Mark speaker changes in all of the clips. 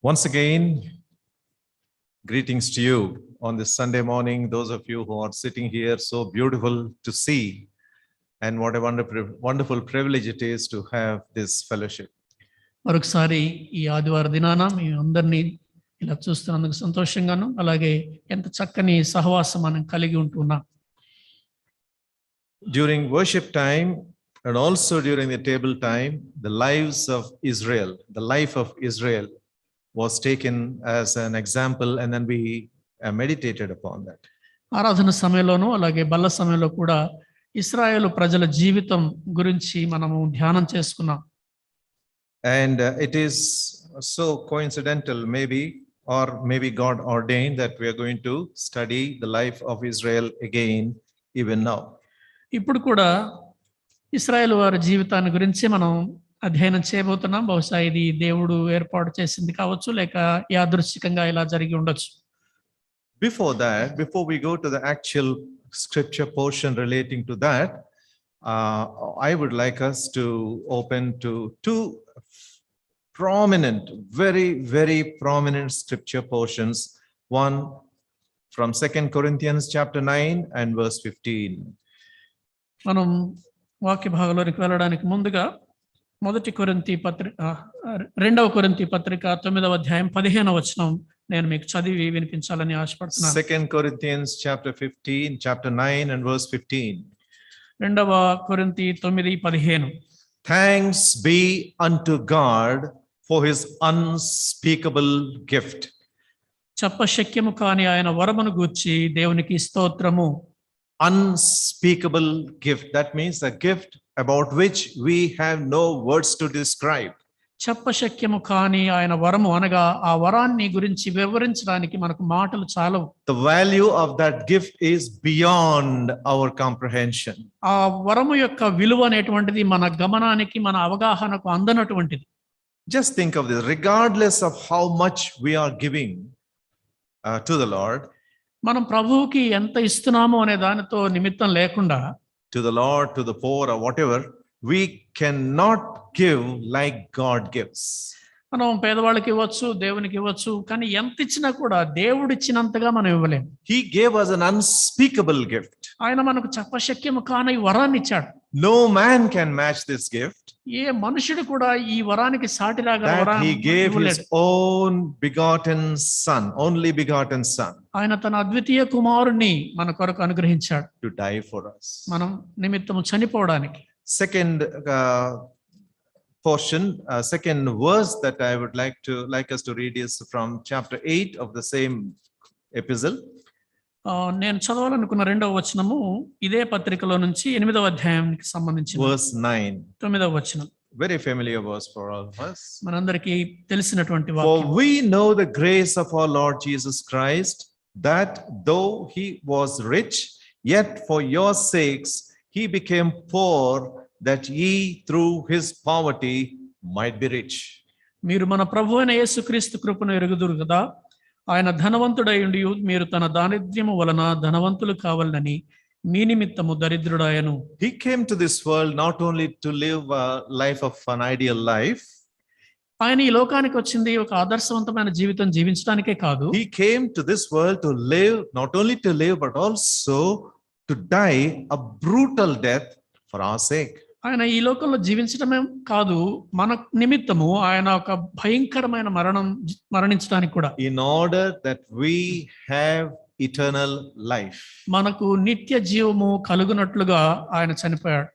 Speaker 1: Once again, greetings to you on this Sunday morning, those of you who are sitting here, so beautiful to see, and what a wonderful privilege it is to have this fellowship.
Speaker 2: మరొకసారి ఈ ఆదివార దినాన మీ అందరినీ ఇలా చూస్తున్నందుకు సంతోషంగాను, అలాగే ఎంత చక్కని సహవాసం మనం కలిగి ఉంటున్నాం.
Speaker 1: During worship time and also during the table time, the lives of Israel, the life of Israel was taken as an example, and then we meditated upon that.
Speaker 2: ఆరాధన సమయంలోనూ అలాగే బల్ల సమయంలో కూడా ఇశ్రాయేలు ప్రజల జీవితం గురించి మనము ధ్యానం చేసుకున్నాం.
Speaker 1: And it is so coincidental, maybe, or maybe God ordained, that we are going to study the life of Israel again, even now.
Speaker 2: ఇప్పుడు కూడా ఇశ్రాయేలు వారి జీవితాన్ని గురించి మనం అధ్యయనం చేయబోతున్నాం. బహుశా ఇది దేవుడు ఏర్పాటు చేసింది కావచ్చు, లేక యాదృచ్ఛికంగా ఇలా జరిగి ఉండొచ్చు.
Speaker 1: Before that, before we go to the actual scripture portion relating to that, I would like us to open to two prominent, very prominent scripture portions. One from 2 Corinthians chapter 9 and verse 15.
Speaker 2: మనం వాక్య భాగంలోనికి వెళ్ళడానికి ముందుగా 2 కొరింథీ పత్రిక 9వ అధ్యాయం 15వ వచనం నేను మీకు చదివి వినిపించాలని ఆశపడుతున్నాను.
Speaker 1: 2 Corinthians chapter 9 and verse 15.
Speaker 2: 2 కొరింథీ 9:15.
Speaker 1: Thanks be unto God for his unspeakable gift.
Speaker 2: చెప్పశక్యము కాని ఆయన వరమును గూర్చి దేవునికి స్తోత్రము.
Speaker 1: Unspeakable gift, that means a gift about which we have no words to describe.
Speaker 2: చెప్పశక్యము కాని ఆయన వరము అనగా ఆ వరాన్ని గురించి వివరించడానికి మనకు మాటలు చాలవు.
Speaker 1: The value of that gift is beyond our comprehension.
Speaker 2: ఆ వరము యొక్క విలువ అనేటువంటిది మన గమనానికి, మన అవగాహనకు అందనటువంటిది.
Speaker 1: Just think of this, regardless of how much we are giving to the Lord,
Speaker 2: మనం ప్రభువుకి ఎంత ఇస్తున్నామో అనే దానితో నిమిత్తం లేకుండా,
Speaker 1: to the Lord, to the poor, or whatever, we cannot give like God gives.
Speaker 2: మనం పేదవాళ్ళకి ఇవ్వచ్చు, దేవునికి ఇవ్వచ్చు, కానీ ఎంత ఇచ్చినా కూడా దేవుడు ఇచ్చినంతగా మనం ఇవ్వలేం.
Speaker 1: He gave us an unspeakable gift.
Speaker 2: ఆయన మనకు చెప్పశక్యము కాని వరాన్ని ఇచ్చాడు.
Speaker 1: No man can match this gift.
Speaker 2: ఏ మనుషుడు కూడా ఈ వరానికి సాటిరాగా
Speaker 1: That he gave his own begotten son, only begotten son,
Speaker 2: ఆయన తన అద్వితీయ కుమారుణ్ణి మన కొరకు అనుగ్రహించాడు,
Speaker 1: to die for us.
Speaker 2: మనం నిమిత్తము చనిపోవడానికి.
Speaker 1: Second portion, second verse that I would like us to read is from chapter 8 of the same epistle.
Speaker 2: నేను చదవాలనుకున్న 2వ వచనము ఇదే పత్రికలో నుంచి 8వ అధ్యాయానికి సంబంధించిన
Speaker 1: verse 9.
Speaker 2: 9వ వచనం.
Speaker 1: Very familiar verse for all of us.
Speaker 2: మనందరికీ తెలిసినటువంటి
Speaker 1: For
Speaker 2: వాక్యం.
Speaker 1: we know the grace of our Lord Jesus Christ, that though he was rich, yet for your sakes he became poor, that ye through his poverty might be rich.
Speaker 2: మీరు మన ప్రభువైన యేసుక్రీస్తు కృపను ఎరుగుదురు కదా, ఆయన ధనవంతుడై మీరు తన దారిద్ర్యము వలన ధనవంతులు కావాలని మీ నిమిత్తము దరిద్రుడాయను.
Speaker 1: He came to this world not only to live a life of an ideal life.
Speaker 2: ఆయన ఈ లోకానికి వచ్చింది ఒక ఆదర్శవంతమైన జీవితం జీవించడానికే కాదు.
Speaker 1: He came to this world to live, not only to live, but also to die a brutal death for our sake.
Speaker 2: ఆయన ఈ లోకంలో జీవించడమే కాదు, మన నిమిత్తము ఆయన ఒక భయంకరమైన మరణించడానికి కూడా,
Speaker 1: in order that we have eternal life.
Speaker 2: మనకు నిత్య జీవము కలుగునట్లుగా ఆయన చనిపోయాడు.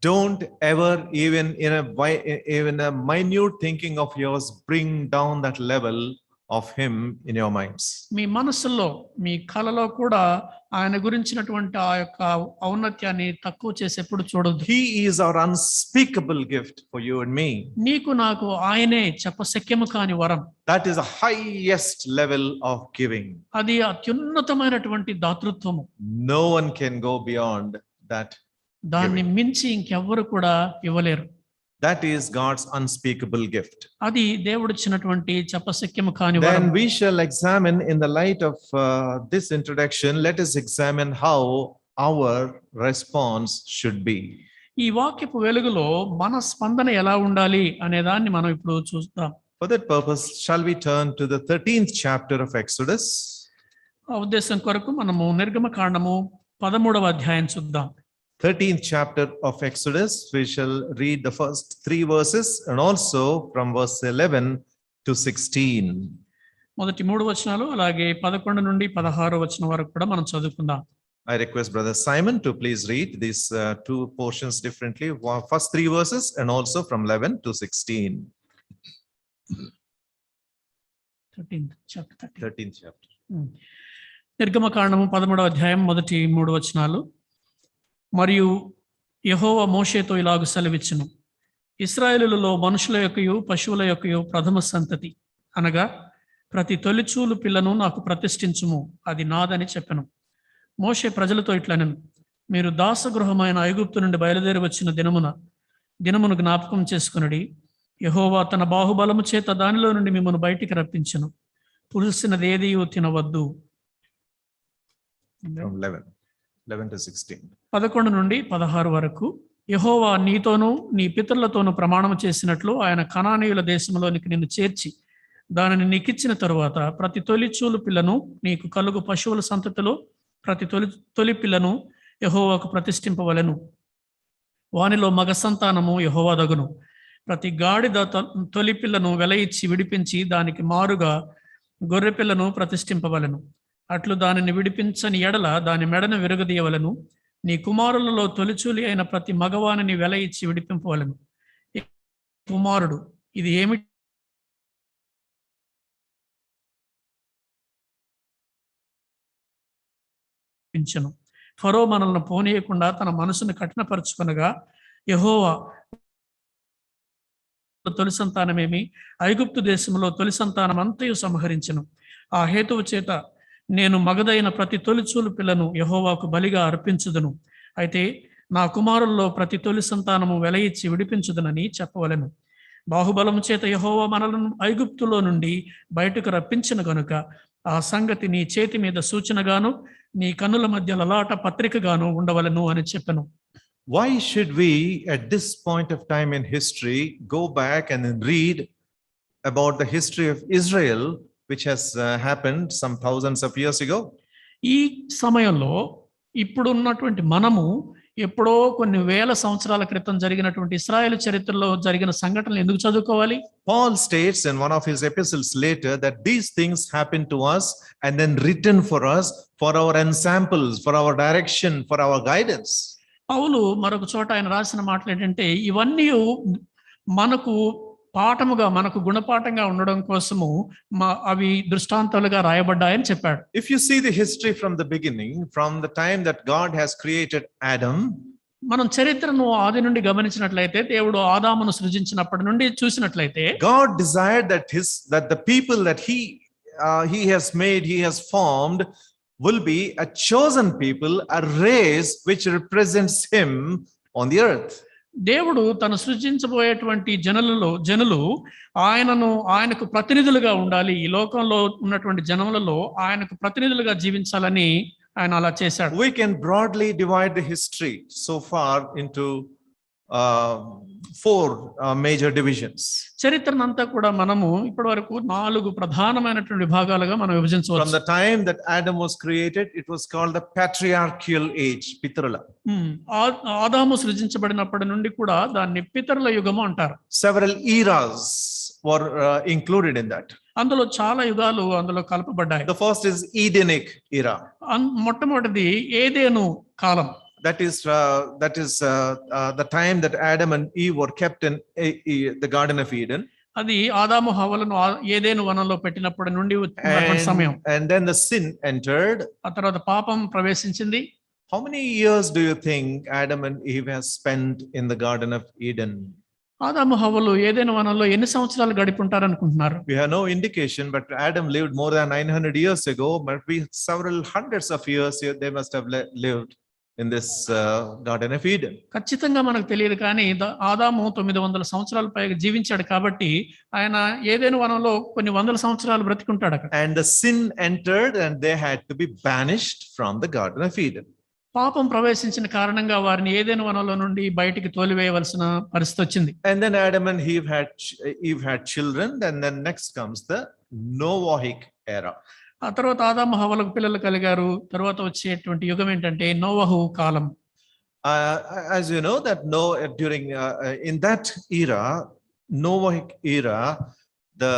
Speaker 1: Don't ever, even a minute thinking of yours, bring down that level of him in your minds.
Speaker 2: మీ మనసులో, మీ కలలో కూడా ఆయన గురించినటువంటి ఆ యొక్క ఔన్నత్యాన్ని తక్కువ చేసేప్పుడు చూడొద్దు.
Speaker 1: He is our unspeakable gift for you and me.
Speaker 2: నీకు నాకు ఆయనే చెప్పశక్యము కాని వరం.
Speaker 1: That is the highest level of giving.
Speaker 2: అది అత్యున్నతమైనటువంటి దాతృత్వము.
Speaker 1: No one can go beyond that.
Speaker 2: దాన్ని మించి ఇంకెవ్వరు కూడా ఇవ్వలేరు.
Speaker 1: That is God's unspeakable gift.
Speaker 2: అది దేవుడిచ్చినటువంటి చెప్పశక్యము కాని వరం.
Speaker 1: Then we shall examine, in the light of this introduction, let us examine how our response should be.
Speaker 2: ఈ వాక్యపు వెలుగులో మన స్పందన ఎలా ఉండాలి అనే దాన్ని మనం ఇప్పుడు చూద్దాం.
Speaker 1: For that purpose, shall we turn to the 13th chapter of Exodus?
Speaker 2: ఆ ఉద్దేశం కొరకు మనము నిర్గమకాండము 13వ అధ్యాయం చూద్దాం.
Speaker 1: 13th chapter of Exodus, we shall read the first 3 verses and also from verse 11 to 16.
Speaker 2: మొదటి 3 వచనాలు అలాగే 11 నుండి 16 వచనం వరకు కూడా మనం చదువుకుందాం.
Speaker 1: I request Brother Simon to please read these 2 portions differently. First 3 verses and also from 11 to 16.
Speaker 2: 13th chapter.
Speaker 1: 13th chapter.
Speaker 2: నిర్గమకాండము 13వ అధ్యాయం మొదటి 3 వచనాలు. మరియు యెహోవా మోషేతో ఇలాగు సెలవిచ్చును, ఇశ్రాయేలులలో మనుషుల యొక్కయు పశువుల యొక్కయు ప్రథమ సంతతి అనగా ప్రతి తొలిచూలు పిల్లను నాకు ప్రతిష్ఠించుము, అది నాదని చెప్పెను. మోషే ప్రజలతో ఇట్లనెను, మీరు దాసగృహమైన ఐగుప్తు నుండి బయలుదేరి వచ్చిన దినమును జ్ఞాపకం చేసుకునుడి. యెహోవా తన బాహుబలము చేత దానిలో నుండి మిమ్మల్ని బయటికి రప్పించెను. పులిసినది ఏదియూ తినవద్దు.
Speaker 1: From 11 to 16.
Speaker 2: 11 నుండి 16 వరకు. యెహోవా నీతోనూ నీ పితరులతోనూ ప్రమాణం చేసినట్లు ఆయన కనానీయుల దేశంలోనికి నిన్ను చేర్చి దానిని నీకిచ్చిన తరువాత ప్రతి తొలిచూలు పిల్లను నీకు కలుగు పశువుల సంతతిలో ప్రతి తొలి పిల్లను యెహోవాకు ప్రతిష్ఠింపవలెను. వానిలో మగ సంతానము యెహోవా దగును. ప్రతి గాడిద తొలి పిల్లను వెల ఇచ్చి విడిపించి దానికి మారుగా గొర్రె పిల్లను ప్రతిష్ఠింపవలెను. అట్లు దానిని విడిపించని ఎడల దాని మెడను విరగదీయవలెను. నీ కుమారులలో తొలిచూలి అయిన ప్రతి మగవానిని వెల ఇచ్చి విడిపింపవలెను. కుమారుడు ఇది ఏమిటి? ఫరో మనల్ని పోనీయకుండా తన మనసును కఠినపరుచుకొనగా యెహోవా తొలి సంతానమేమి ఐగుప్తు దేశంలో తొలి సంతానం అంతయు సంహరించెను. ఆ హేతువు చేత నేను మగదైన ప్రతి తొలిచూలు పిల్లను యెహోవాకు బలిగా అర్పించుదును. అయితే నా కుమారుల్లో ప్రతి తొలి సంతానము వెల ఇచ్చి విడిపించుదునని చెప్పవలెను. బాహుబలము చేత యెహోవా మనలను ఐగుప్తులో నుండి బయటకు రప్పించిన గనుక ఆ సంగతి నీ చేతి మీద సూచనగాను నీ కన్నుల మధ్య లలాట పత్రికగాను ఉండవలెను అని చెప్పెను.
Speaker 1: Why should we at this point of time in history go back and then read about the history of Israel, which has happened some thousands of years ago?
Speaker 2: ఈ సమయంలో ఇప్పుడు ఉన్నటువంటి మనము ఎప్పుడో కొన్ని వేల సంవత్సరాల క్రితం జరిగినటువంటి ఇశ్రాయేలు చరిత్రలో జరిగిన సంఘటనలు ఎందుకు చదువుకోవాలి?
Speaker 1: Paul states in one of his epistles later that these things happened to us and then written for us for our ensamples, for our direction, for our guidance.
Speaker 2: పౌలు మరొక చోట ఆయన రాసిన మాటలు ఏంటంటే ఇవన్నీ మనకు పాఠముగా మనకు గుణపాఠంగా ఉండడం కోసము అవి దృష్టాంతాలుగా రాయబడ్డాయని చెప్పాడు.
Speaker 1: If you see the history from the beginning, from the time that God has created Adam,
Speaker 2: మనం చరిత్రను ఆది నుండి గమనించినట్లయితే దేవుడు ఆదామును సృజించినప్పటి నుండి చూసినట్లయితే
Speaker 1: God desired that the people that he has made, he has formed will be a chosen people, a race which represents him on the earth.
Speaker 2: దేవుడు తను సృజించబోయేటువంటి జనులు ఆయనకు ప్రతినిధులుగా ఉండాలి, ఈ లోకంలో ఉన్నటువంటి జనములలో ఆయనకు ప్రతినిధులుగా జీవించాలని ఆయన అలా చేశాడు.
Speaker 1: We can broadly divide the history so far into 4 major divisions.
Speaker 2: చరిత్రనంతా కూడా మనము ఇప్పటి వరకు 4 ప్రధానమైనటువంటి విభాగాలుగా మనం విభజించవచ్చు.
Speaker 1: From the time that Adam was created, it was called the patriarchal age, పితరుల.
Speaker 2: ఆదాము సృజించబడినప్పటి నుండి కూడా దాన్ని పితరుల యుగము అంటారు.
Speaker 1: Several eras were included in that.
Speaker 2: అందులో చాలా యుగాలు అందులో కలపబడ్డాయి.
Speaker 1: The first is Edenic era.
Speaker 2: మొట్టమొదటిది ఏదెను కాలం.
Speaker 1: That is the time that Adam and Eve were kept in the Garden of Eden.
Speaker 2: అది ఆదాము హవ్వలను ఏదెను వనంలో పెట్టినప్పటి నుండి సమయం.
Speaker 1: And then the sin entered.
Speaker 2: ఆ తర్వాత పాపం ప్రవేశించింది.
Speaker 1: How many years do you think Adam and Eve have spent in the Garden of Eden?
Speaker 2: ఆదాము హవ్వలు ఏదెను వనంలో ఎన్ని సంవత్సరాలు గడిపుంటారు అనుకుంటున్నారు?
Speaker 1: We have no indication, but Adam lived more than 900 years ago. But several hundreds of years they must have lived in this Garden of Eden.
Speaker 2: ఖచ్చితంగా మనకు తెలియదు, కానీ ఆదాము 900 సంవత్సరాల పైగా జీవించాడు కాబట్టి ఆయన ఏదెను వనంలో కొన్ని వందల సంవత్సరాలు బ్రతికుంటాడు అక్కడ.
Speaker 1: And the sin entered and they had to be banished from the Garden of Eden.
Speaker 2: పాపం ప్రవేశించిన కారణంగా వారిని ఏదైనా వనంలో నుండి బయటికి తోలివేయవలసిన పరిస్థితి వచ్చింది.
Speaker 1: And then Adam and Eve had children, and then next comes the Noahic era.
Speaker 2: ఆ తర్వాత ఆదాము హవ్వలకు పిల్లలు కలిగారు. తర్వాత వచ్చేటువంటి యుగం ఏంటంటే నోవహు కాలం.
Speaker 1: As you know that during in that era, Noahic era, the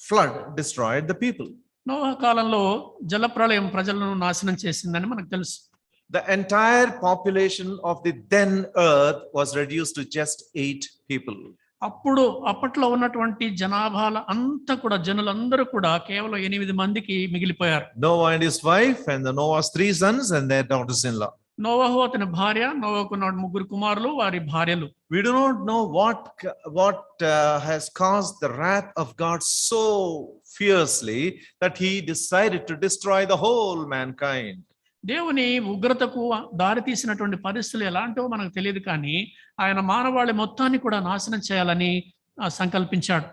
Speaker 1: flood destroyed the people.
Speaker 2: నోవహు కాలంలో జలప్రళయం ప్రజలను నాశనం చేసిందని మనకు తెలుసు.
Speaker 1: The entire population of the then earth was reduced to just 8 people.
Speaker 2: అప్పట్లో ఉన్నటువంటి జనాభాల అంతా కూడా జనులందరూ కూడా కేవలం 8 మందికి మిగిలిపోయారు.
Speaker 1: Noah and his wife and the Noah's 3 sons and their daughters-in-law.
Speaker 2: నోవహు అతని భార్య, నోవహుకు 3 కుమారులు, వారి భార్యలు.
Speaker 1: We do not know what has caused the wrath of God so fiercely that he decided to destroy the whole mankind.
Speaker 2: దేవుని ఉగ్రతకు దారి తీసినటువంటి పరిస్థితులు ఎలాంటివో మనకు తెలియదు, కానీ ఆయన మానవాళి మొత్తాన్ని కూడా నాశనం చేయాలని సంకల్పించాడు.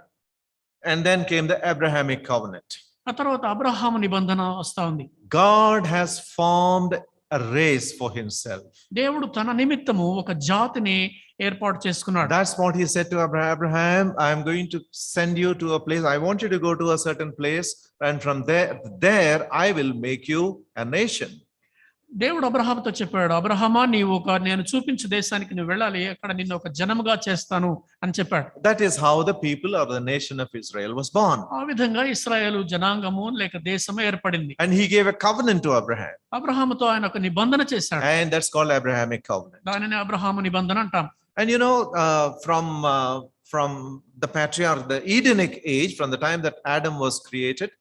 Speaker 1: And then came the Abrahamic covenant.
Speaker 2: ఆ తర్వాత అబ్రహాము నిబంధన వస్తా ఉంది.
Speaker 1: God has formed a race for himself.
Speaker 2: దేవుడు తన నిమిత్తము ఒక జాతిని ఏర్పాటు చేసుకున్నాడు.
Speaker 1: That's what he said to Abraham. I am going to send you to a place. I want you to go to a certain place, and from there I will make you a nation.
Speaker 2: దేవుడు అబ్రహాముతో చెప్పాడు, అబ్రహామా నేను చూపించు దేశానికి నువ్వు వెళ్ళాలి, అక్కడ నిన్ను ఒక జనముగా చేస్తాను అని చెప్పాడు.
Speaker 1: That is how the people of the nation of Israel was born.
Speaker 2: ఆ విధంగా ఇశ్రాయేలు జనాంగము లేక దేశము ఏర్పడింది.
Speaker 1: And he gave a covenant to Abraham.
Speaker 2: అబ్రహాముతో ఆయన ఒక నిబంధన చేశాడు.
Speaker 1: And that's called Abrahamic covenant.
Speaker 2: దానిని అబ్రహాము నిబంధన అంటాం.
Speaker 1: And you know, from the patriarch, the Edenic age, from the time that Adam was created,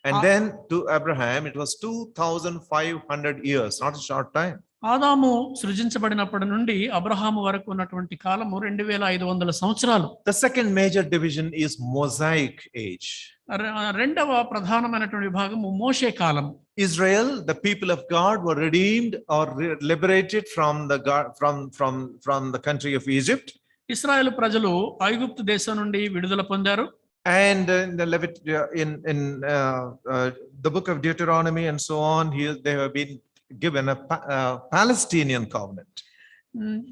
Speaker 1: and then to Abraham, it was 2,500 years, not a short time.
Speaker 2: ఆదాము సృజించబడినప్పటి నుండి అబ్రహాము వరకు ఉన్నటువంటి కాలము 2500 సంవత్సరాలు.
Speaker 1: The second major division is Mosaic age.
Speaker 2: రెండవ ప్రధానమైనటువంటి విభాగము మోషే కాలం.
Speaker 1: Israel, the people of God, were redeemed or liberated from the country of Egypt.
Speaker 2: ఇశ్రాయేలు ప్రజలు ఐగుప్తు దేశం నుండి విడుదల పొందారు.
Speaker 1: And in the book of Deuteronomy and so on, here they have been given a Palestinian covenant.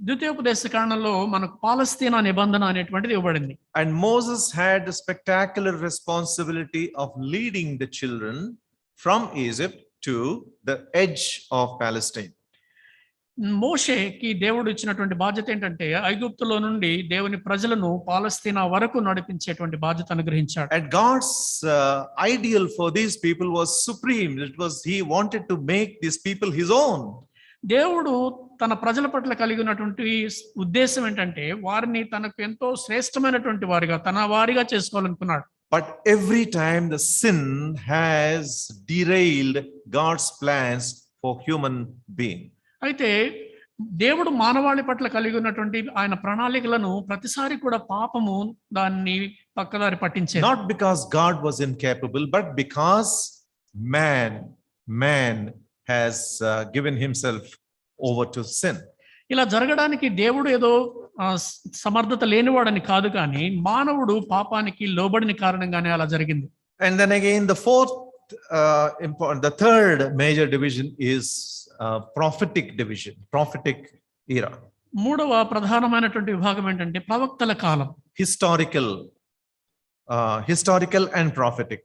Speaker 2: ద్వితీయోపదేశ కాండంలో మనకు పాలస్తీనా నిబంధన అనేటువంటిది ఇవ్వబడింది.
Speaker 1: And Moses had the spectacular responsibility of leading the children from Egypt to the edge of Palestine.
Speaker 2: మోషేకి దేవుడు ఇచ్చినటువంటి బాధ్యత ఏంటంటే ఐగుప్తులో నుండి దేవుని ప్రజలను పాలస్తీనా వరకు నడిపించేటువంటి బాధ్యత అనుగ్రహించాడు.
Speaker 1: And God's ideal for these people was supreme. He wanted to make these people his own.
Speaker 2: దేవుడు తన ప్రజల పట్ల కలిగి ఉన్నటువంటి ఉద్దేశం ఏంటంటే వారిని తనకు ఎంతో శ్రేష్టమైనటువంటి వారిగా తన వారిగా చేసుకోవాలనుకున్నాడు.
Speaker 1: But every time the sin has derailed God's plans for human being.
Speaker 2: అయితే దేవుడు మానవాళి పట్ల కలిగి ఉన్నటువంటి ఆయన ప్రణాళికలను ప్రతిసారి కూడా పాపము దాన్ని పక్కదారి పట్టించేది.
Speaker 1: Not because God was incapable, but because man has given himself over to sin.
Speaker 2: ఇలా జరగడానికి దేవుడు ఏదో సమర్థత లేనివాడని కాదు, కానీ మానవుడు పాపానికి లోబడిన కారణంగానే అలా జరిగింది.
Speaker 1: And then again the third major division is prophetic division, prophetic era.
Speaker 2: మూడవ ప్రధానమైనటువంటి విభాగం ఏంటంటే ప్రవక్తల కాలం.
Speaker 1: Historical and prophetic.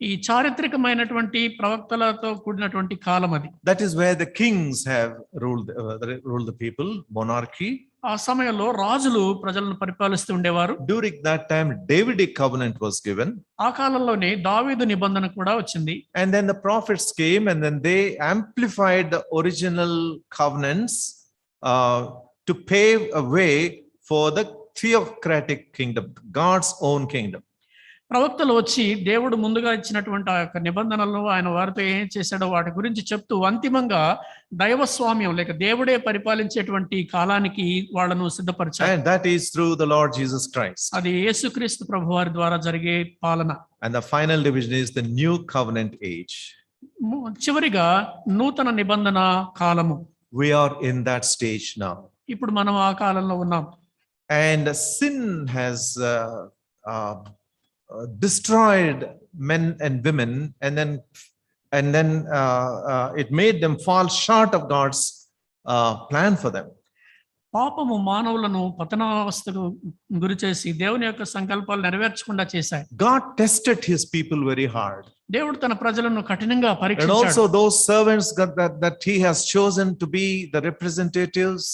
Speaker 2: ఈ చారిత్రకమైనటువంటి ప్రవక్తలతో కూడినటువంటి కాలం అది.
Speaker 1: That is where the kings have ruled the people, monarchy.
Speaker 2: ఆ సమయంలో రాజులు ప్రజలను పరిపాలిస్తూ ఉండేవారు.
Speaker 1: During that time Davidic covenant was given.
Speaker 2: ఆ కాలంలోనే దావీదు నిబంధన కూడా వచ్చింది.
Speaker 1: And then the prophets came and then they amplified the original covenants to pave a way for the theocratic kingdom, God's own kingdom.
Speaker 2: ప్రవక్తలు వచ్చి దేవుడు ముందుగా ఇచ్చినటువంటి ఆ యొక్క నిబంధనలను ఆయన వారితో ఏం చేశాడో వాటి గురించి చెప్తూ అంతిమంగా దైవస్వామ్యం లేక దేవుడే పరిపాలించేటువంటి కాలానికి వాళ్ళను సిద్ధపరిచారు.
Speaker 1: And that is through the Lord Jesus Christ.
Speaker 2: అది యేసుక్రీస్తు ప్రభువారి ద్వారా జరిగే పాలన.
Speaker 1: And the final division is the new covenant age.
Speaker 2: చివరిగా నూతన నిబంధన కాలము.
Speaker 1: We are in that stage now.
Speaker 2: ఇప్పుడు మనం ఆ కాలంలో ఉన్నాం.
Speaker 1: And sin has destroyed men and women, and then and then it made them fall short of God's plan for them.
Speaker 2: పాపము మానవులను పతనావస్థకు గురి చేసి దేవుని యొక్క సంకల్పాలు నెరవేర్చకుండా చేశాయి.
Speaker 1: God tested his people very hard.
Speaker 2: దేవుడు తన ప్రజలను కఠినంగా
Speaker 1: And
Speaker 2: పరీక్షించాడు.
Speaker 1: also those servants that he has chosen to be the representatives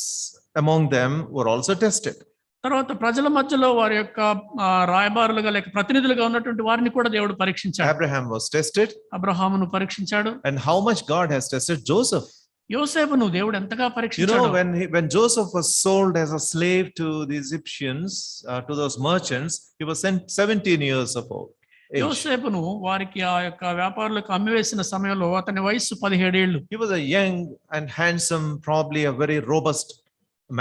Speaker 1: among them were also tested.
Speaker 2: తర్వాత ప్రజల మధ్యలో వారి యొక్క రాయబారులుగా లేక ప్రతినిధులుగా ఉన్నటువంటి వారిని కూడా దేవుడు పరీక్షించాడు.
Speaker 1: Abraham was tested.
Speaker 2: అబ్రహామును పరీక్షించాడు.
Speaker 1: And how much God has tested Joseph.
Speaker 2: యోసేపును దేవుడు ఎంతగా
Speaker 1: You
Speaker 2: పరీక్షించాడు.
Speaker 1: know, when Joseph was sold as a slave to the Egyptians, to those merchants, he was sent 17 years of age.
Speaker 2: యోసేపును వారికి ఆ యొక్క వ్యాపారులకు అమ్మివేసిన సమయంలో అతని వయస్సు 17 ఏళ్ళు.
Speaker 1: He was a young and handsome, probably a very robust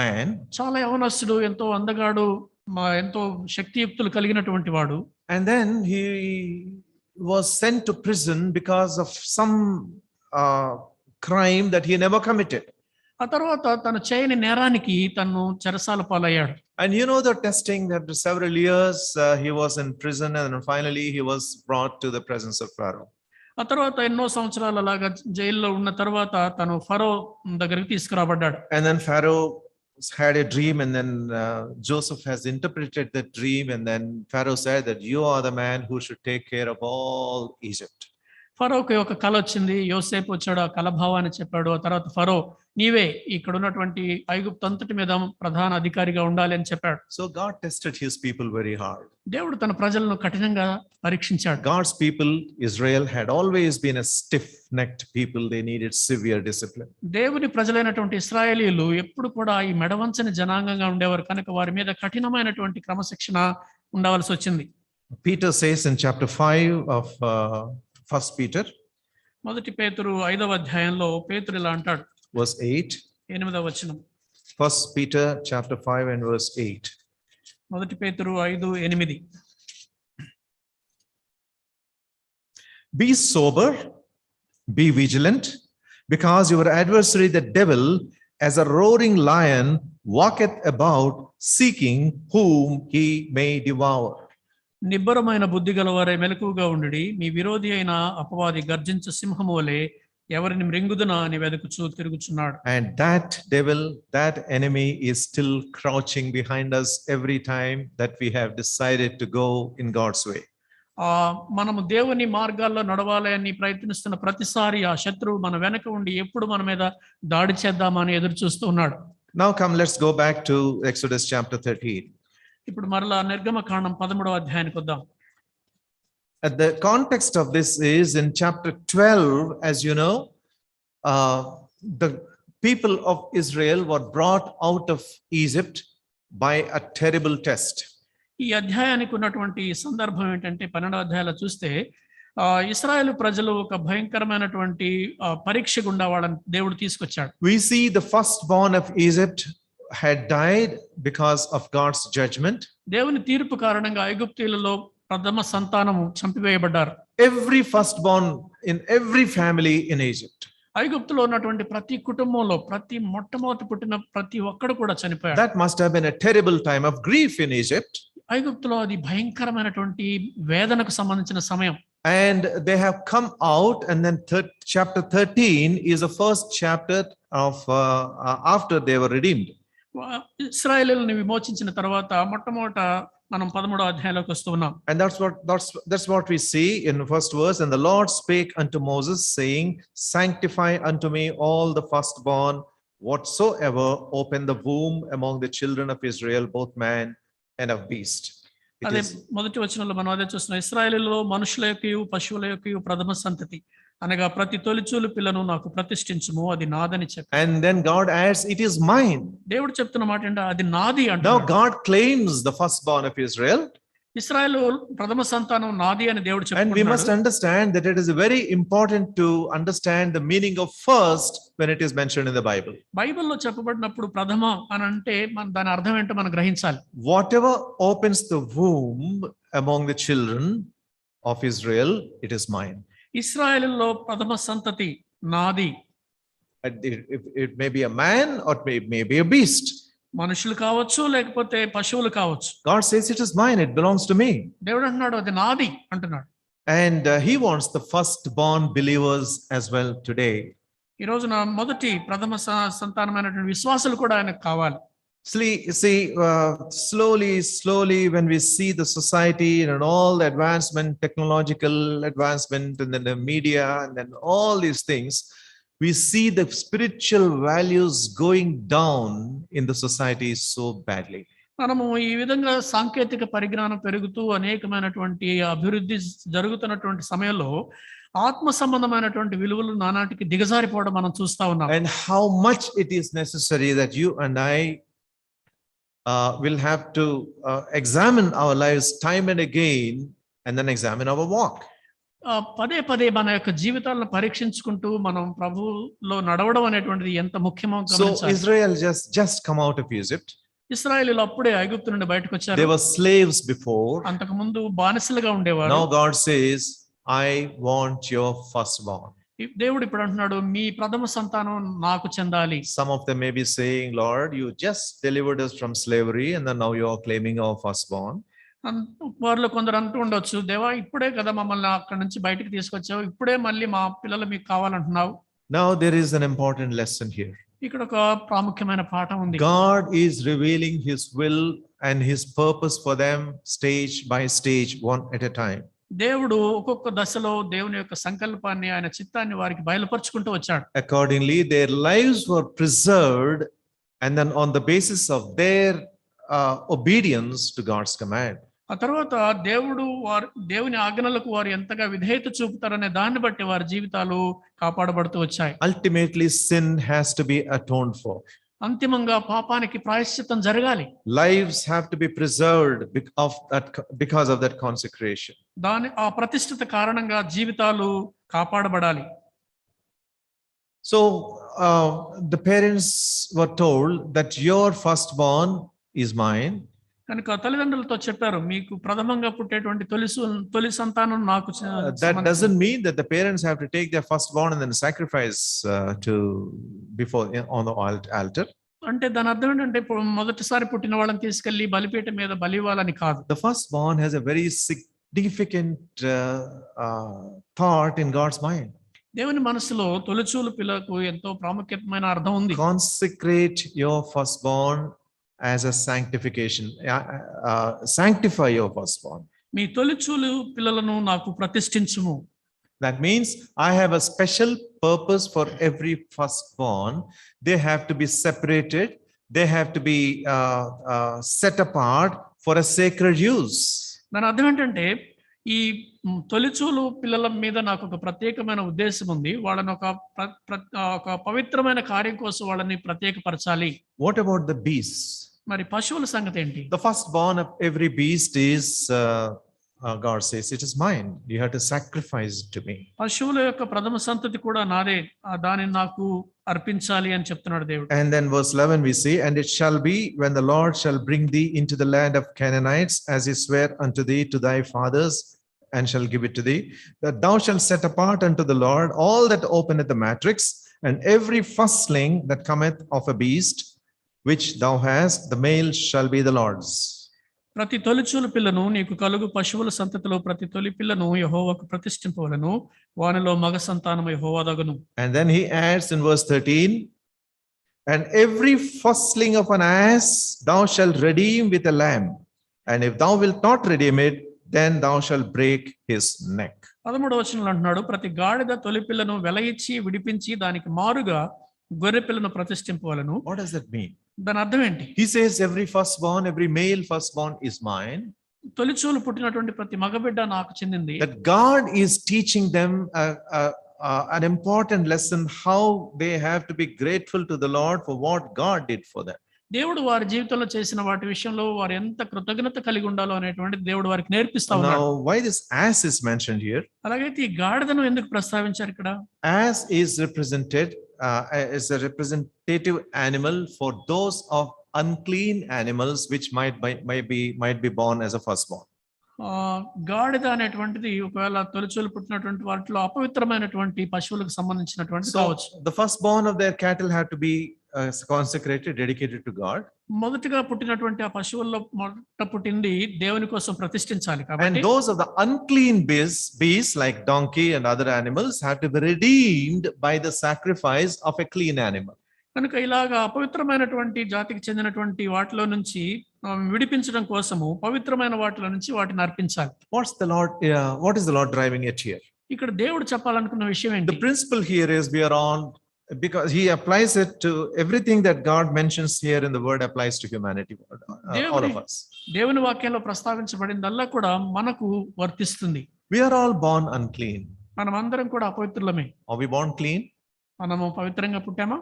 Speaker 1: man.
Speaker 2: చాలా యవనస్తుడు, ఎంతో అందగాడు, ఎంతో శక్తియుక్తులు కలిగినటువంటి వాడు.
Speaker 1: And then he was sent to prison because of some crime that he never committed.
Speaker 2: ఆ తర్వాత తను చేయని నేరానికి తను చెరసాల పాలయ్యాడు.
Speaker 1: And you know the testing that for several years he was in prison, and then finally he was brought to the presence of Pharaoh.
Speaker 2: ఆ తర్వాత ఎన్నో సంవత్సరాలు అలాగా జైల్లో ఉన్న తర్వాత తను ఫరో దగ్గరికి తీసుకురాబడ్డాడు.
Speaker 1: And then Pharaoh had a dream, and then Joseph has interpreted the dream, and then Pharaoh said that you are the man who should take care of all Egypt.
Speaker 2: ఫరోకి ఒక కళ వచ్చింది. యోసేపు వచ్చాడు, ఆ కళ భావాన్ని చెప్పాడు. ఆ తర్వాత ఫరో నీవే ఇక్కడ ఉన్నటువంటి ఐగుప్తు అంతటి మీద ప్రధాన అధికారిగా ఉండాలి అని చెప్పాడు.
Speaker 1: So God tested his people very hard.
Speaker 2: దేవుడు తన ప్రజలను కఠినంగా పరీక్షించాడు.
Speaker 1: God's people, Israel, had always been a stiff-necked people. They needed severe discipline.
Speaker 2: దేవుని ప్రజలైనటువంటి ఇశ్రాయేలీయులు ఎప్పుడు కూడా ఈ మెడవంచని జనాంగంగా ఉండేవారు కనుక వారి మీద కఠినమైనటువంటి క్రమశిక్షణ ఉండవలసి వచ్చింది.
Speaker 1: Peter says in chapter 5 of 1 Peter,
Speaker 2: మొదటి పేతురు 5వ అధ్యాయంలో పేతురు ఇలా అంటాడు,
Speaker 1: verse 8.
Speaker 2: 8వ వచనం.
Speaker 1: 1 Peter chapter 5 and verse 8.
Speaker 2: మొదటి పేతురు 5:8.
Speaker 1: Be sober, be vigilant, because your adversary the devil, as a roaring lion, walketh about seeking whom he may devour.
Speaker 2: నిబ్బరమైన బుద్ధి గలవారై మెలకువగా ఉండుడి, మీ విరోధి అయిన అపవాది గర్జించు సింహము వలె ఎవరిని మృంగుదునా అని వెదుకుచూ తిరుగుచున్నాడు.
Speaker 1: And that devil, that enemy is still crouching behind us every time that we have decided to go in God's way.
Speaker 2: మనము దేవుని మార్గాల్లో నడవాలి అని ప్రయత్నిస్తున్న ప్రతిసారి ఆ శత్రువు మన వెనక ఉండి ఎప్పుడు మన మీద దాడి చేద్దామని ఎదురు చూస్తూ ఉన్నాడు.
Speaker 1: Now come, let's go back to Exodus chapter 13.
Speaker 2: ఇప్పుడు మరలా నిర్గమకాండం 13వ అధ్యాయానికి వద్దాం.
Speaker 1: The context of this is in chapter 12, as you know, the people of Israel were brought out of Egypt by a terrible test.
Speaker 2: ఈ అధ్యాయానికి ఉన్నటువంటి సందర్భం ఏంటంటే 12వ అధ్యాయంలో చూస్తే ఇశ్రాయేలు ప్రజలు ఒక భయంకరమైనటువంటి పరీక్ష గుండా వాళ్ళని దేవుడు తీసుకొచ్చాడు.
Speaker 1: We see the firstborn of Egypt had died because of God's judgment.
Speaker 2: దేవుని తీర్పు కారణంగా ఐగుప్తీయులలో ప్రథమ సంతానము చంపివేయబడ్డారు.
Speaker 1: Every firstborn in every family in Egypt.
Speaker 2: ఐగుప్తులో ఉన్నటువంటి ప్రతి కుటుంబంలో ప్రతి మొట్టమొదటి పుట్టిన ప్రతి ఒక్కడు కూడా చనిపోయాడు.
Speaker 1: That must have been a terrible time of grief in Egypt.
Speaker 2: ఐగుప్తులో అది భయంకరమైనటువంటి వేదనకు సంబంధించిన సమయం.
Speaker 1: And they have come out, and then chapter 13 is the first chapter of after they were redeemed.
Speaker 2: ఇశ్రాయేలుని విమోచించిన తర్వాత మొట్టమొదట మనం 13వ అధ్యాయంలోకి వస్తున్నాం.
Speaker 1: And that's what we see in the first verse. And the Lord spake unto Moses, saying, sanctify unto me all the firstborn, whatsoever open the womb among the children of Israel, both man and of beast.
Speaker 2: అదే మొదటి వచనంలో మనం అదే చూస్తున్నాం. ఇశ్రాయేలులో మనుషుల యొక్కయు పశువుల యొక్కయు ప్రథమ సంతతి అనగా ప్రతి తొలిచూలు పిల్లను నాకు ప్రతిష్ఠించుము, అది నాదని చెప్పి.
Speaker 1: And then God adds, it is mine.
Speaker 2: దేవుడు చెప్తున్న మాట ఏంటంటే అది నాది
Speaker 1: Now
Speaker 2: అంటాడు.
Speaker 1: God claims the firstborn of Israel.
Speaker 2: ఇశ్రాయేలు ప్రథమ సంతానం నాది అని దేవుడు
Speaker 1: And we must
Speaker 2: చెప్తున్నాడు.
Speaker 1: understand that it is very important to understand the meaning of first when it is mentioned in the Bible.
Speaker 2: బైబిల్లో చెప్పబడినప్పుడు ప్రథమ అని అంటే దాని అర్థం ఏంటో మనం గ్రహించాలి.
Speaker 1: Whatever opens the womb among the children of Israel, it is mine.
Speaker 2: ఇశ్రాయేలులో ప్రథమ సంతతి నాది.
Speaker 1: It may be a man or it may be a beast.
Speaker 2: మనుషులు కావచ్చు లేకపోతే పశువులు కావచ్చు.
Speaker 1: God says it is mine, it belongs to me.
Speaker 2: దేవుడు అంటున్నాడు అది నాది అంటున్నాడు.
Speaker 1: And he wants the firstborn believers as well today.
Speaker 2: ఈ రోజున మొదటి ప్రథమ సంతానమైనటువంటి విశ్వాసులు కూడా ఆయనకు కావాలి.
Speaker 1: Slowly, when we see the society and all the advancement, technological advancement, and then the media, and then all these things, we see the spiritual values going down in the society so badly.
Speaker 2: మనము ఈ విధంగా సాంకేతిక పరిజ్ఞానం పెరుగుతూ అనేకమైనటువంటి అభివృద్ధి జరుగుతున్నటువంటి సమయంలో ఆత్మ సంబంధమైనటువంటి విలువలు నానాటికి దిగజారిపోవడం మనం చూస్తా ఉన్నాం.
Speaker 1: And how much it is necessary that you and I will have to examine our lives time and again, and then examine our walk.
Speaker 2: పదే పదే మన యొక్క జీవితాలను పరీక్షించుకుంటూ మనం ప్రభువులో నడవడం అనేటువంటిది ఎంత ముఖ్యమో
Speaker 1: So
Speaker 2: గమనించాలి.
Speaker 1: Israel just come out of Egypt.
Speaker 2: ఇశ్రాయేలీయులు అప్పుడే ఐగుప్తు నుండి బయటకు
Speaker 1: They
Speaker 2: వచ్చారు.
Speaker 1: were slaves before.
Speaker 2: అంతకు ముందు బానిసలుగా ఉండేవారు.
Speaker 1: Now God says, I want your firstborn.
Speaker 2: దేవుడు ఇప్పుడు అంటున్నాడు, మీ ప్రథమ సంతానం నాకు చెందాలి.
Speaker 1: Some of them may be saying, Lord, you just delivered us from slavery, and then now you are claiming our firstborn.
Speaker 2: వారిలో కొందరు అంటూ ఉండొచ్చు, దేవా ఇప్పుడే కదా మమ్మల్ని అక్కడి నుంచి బయటికి తీసుకొచ్చావు, ఇప్పుడే మళ్ళీ మా పిల్లలు మీకు కావాలంటున్నావు.
Speaker 1: Now there is an important lesson here.
Speaker 2: ఇక్కడ ఒక ప్రాముఖ్యమైన పాఠం ఉంది.
Speaker 1: God is revealing his will and his purpose for them stage by stage, one at a time.
Speaker 2: దేవుడు ఒక్కొక్క దశలో దేవుని యొక్క సంకల్పాన్ని, ఆయన చిత్తాన్ని వారికి బయలుపరుచుకుంటూ వచ్చాడు.
Speaker 1: Accordingly, their lives were preserved, and then on the basis of their obedience to God's command.
Speaker 2: ఆ తర్వాత దేవుని ఆజ్ఞలకు వారు ఎంతగా విధేయత చూపుతారనే దాన్ని బట్టి వారి జీవితాలు కాపాడబడుతూ వచ్చాయి.
Speaker 1: Ultimately, sin has to be atoned for.
Speaker 2: అంతిమంగా పాపానికి ప్రాయశ్చిత్తం జరగాలి.
Speaker 1: Lives have to be preserved because of that consecration.
Speaker 2: ఆ ప్రతిష్ఠిత కారణంగా జీవితాలు కాపాడబడాలి.
Speaker 1: So the parents were told that your firstborn is mine.
Speaker 2: కనుక తల్లిదండ్రులతో చెప్పారు, మీకు ప్రథమంగా పుట్టేటువంటి తొలి సంతానం నాకు
Speaker 1: That doesn't mean that the parents have to take their firstborn and then sacrifice on the altar.
Speaker 2: అంటే దాని అర్థం ఏంటంటే ఇప్పుడు మొదటిసారి పుట్టిన వాళ్ళని తీసుకెళ్లి బలిపీఠం మీద బలి ఇవ్వాలని కాదు.
Speaker 1: The firstborn has a very significant thought in God's mind.
Speaker 2: దేవుని మనసులో తొలిచూలు పిల్లకు ఎంతో ప్రాముఖ్యమైన అర్థం ఉంది.
Speaker 1: Consecrate your firstborn as a sanctification. Sanctify your firstborn.
Speaker 2: మీ తొలిచూలు పిల్లలను నాకు ప్రతిష్ఠించుము.
Speaker 1: That means I have a special purpose for every firstborn. They have to be separated. They have to be set apart for a sacred use.
Speaker 2: దాని అర్థం ఏంటంటే ఈ తొలిచూలు పిల్లల మీద నాకు ఒక ప్రత్యేకమైన ఉద్దేశం ఉంది. వాళ్ళని ఒక పవిత్రమైన కార్యం కోసం వాళ్ళని ప్రత్యేకపరచాలి.
Speaker 1: What about the beasts?
Speaker 2: మరి పశువుల సంగతి ఏంటి?
Speaker 1: The firstborn of every beast is God says, it is mine. You have to sacrifice it to me.
Speaker 2: పశువుల యొక్క ప్రథమ సంతతి కూడా నాదే, దానిని నాకు అర్పించాలి అని చెప్తున్నాడు దేవుడు.
Speaker 1: And then verse 11 we see, and it shall be when the Lord shall bring thee into the land of Canaanites, as he sware unto thee to thy fathers, and shall give it to thee, that thou shalt set apart unto the Lord all that openeth the matrix, and every firstling that cometh of a beast which thou hast, the male shall be the Lord's.
Speaker 2: ప్రతి తొలిచూలు పిల్లను నీకు కలుగు పశువుల సంతతిలో ప్రతి తొలి పిల్లను యెహోవాకు ప్రతిష్ఠింపవలెను, వానిలో మగ సంతానము యెహోవాదగును.
Speaker 1: And then he adds in verse 13, and every firstling of an ass thou shalt redeem with a lamb, and if thou wilt not redeem it, then thou shalt break his neck.
Speaker 2: 13వ వచనంలో అంటున్నాడు, ప్రతి గాడిద తొలి పిల్లను వెల ఇచ్చి విడిపించి దానికి మారుగా గొర్రె పిల్లను ప్రతిష్ఠింపవలెను.
Speaker 1: What does that mean?
Speaker 2: దాని అర్థం ఏంటి?
Speaker 1: He says every firstborn, every male firstborn is mine.
Speaker 2: తొలిచూలు పుట్టినటువంటి ప్రతి మగబిడ్డ నాకు చెందింది.
Speaker 1: That God is teaching them an important lesson, how they have to be grateful to the Lord for what God did for them.
Speaker 2: దేవుడు వారి జీవితంలో చేసిన వాటి విషయంలో వారు ఎంత కృతజ్ఞత కలిగి ఉండాలో అనేటువంటి దేవుడు వారికి నేర్పిస్తా ఉన్నాడు.
Speaker 1: Now why this ass is mentioned here?
Speaker 2: అలాగైతే ఈ గాడిదను ఎందుకు ప్రస్తావించారు ఇక్కడ?
Speaker 1: Ass is represented as a representative animal for those of unclean animals which might be born as a firstborn.
Speaker 2: గాడిద అనేటువంటిది ఒకవేళ తొలిచూలు పుట్టినటువంటి వాటిలో అపవిత్రమైనటువంటి పశువులకు సంబంధించినటువంటి కావచ్చు.
Speaker 1: The firstborn of their cattle had to be consecrated, dedicated to God.
Speaker 2: మొదటిగా పుట్టినటువంటి ఆ పశువుల్లో మొదట పుట్టింది దేవుని కోసం ప్రతిష్ఠించాలి
Speaker 1: And
Speaker 2: కాబట్టి
Speaker 1: those of the unclean beasts like donkey and other animals have to be redeemed by the sacrifice of a clean animal.
Speaker 2: కనుక ఇలాగా అపవిత్రమైనటువంటి జాతికి చెందినటువంటి వాటిలో నుంచి విడిపించడం కోసము పవిత్రమైన వాటిలో నుంచి వాటిని అర్పించాలి.
Speaker 1: What is the Lord driving at here?
Speaker 2: ఇక్కడ దేవుడు చెప్పాలనుకున్న విషయం ఏంటి?
Speaker 1: The principle here is we are on, because he applies it to everything that God mentions here in the word applies to humanity, all of us.
Speaker 2: దేవుని వాక్యంలో ప్రస్తావించబడిందల్లా కూడా మనకు వర్తిస్తుంది.
Speaker 1: We are all born unclean.
Speaker 2: మనం అందరం కూడా అపవిత్రులమే.
Speaker 1: Are we born clean?
Speaker 2: మనము పవిత్రంగా పుట్టామా?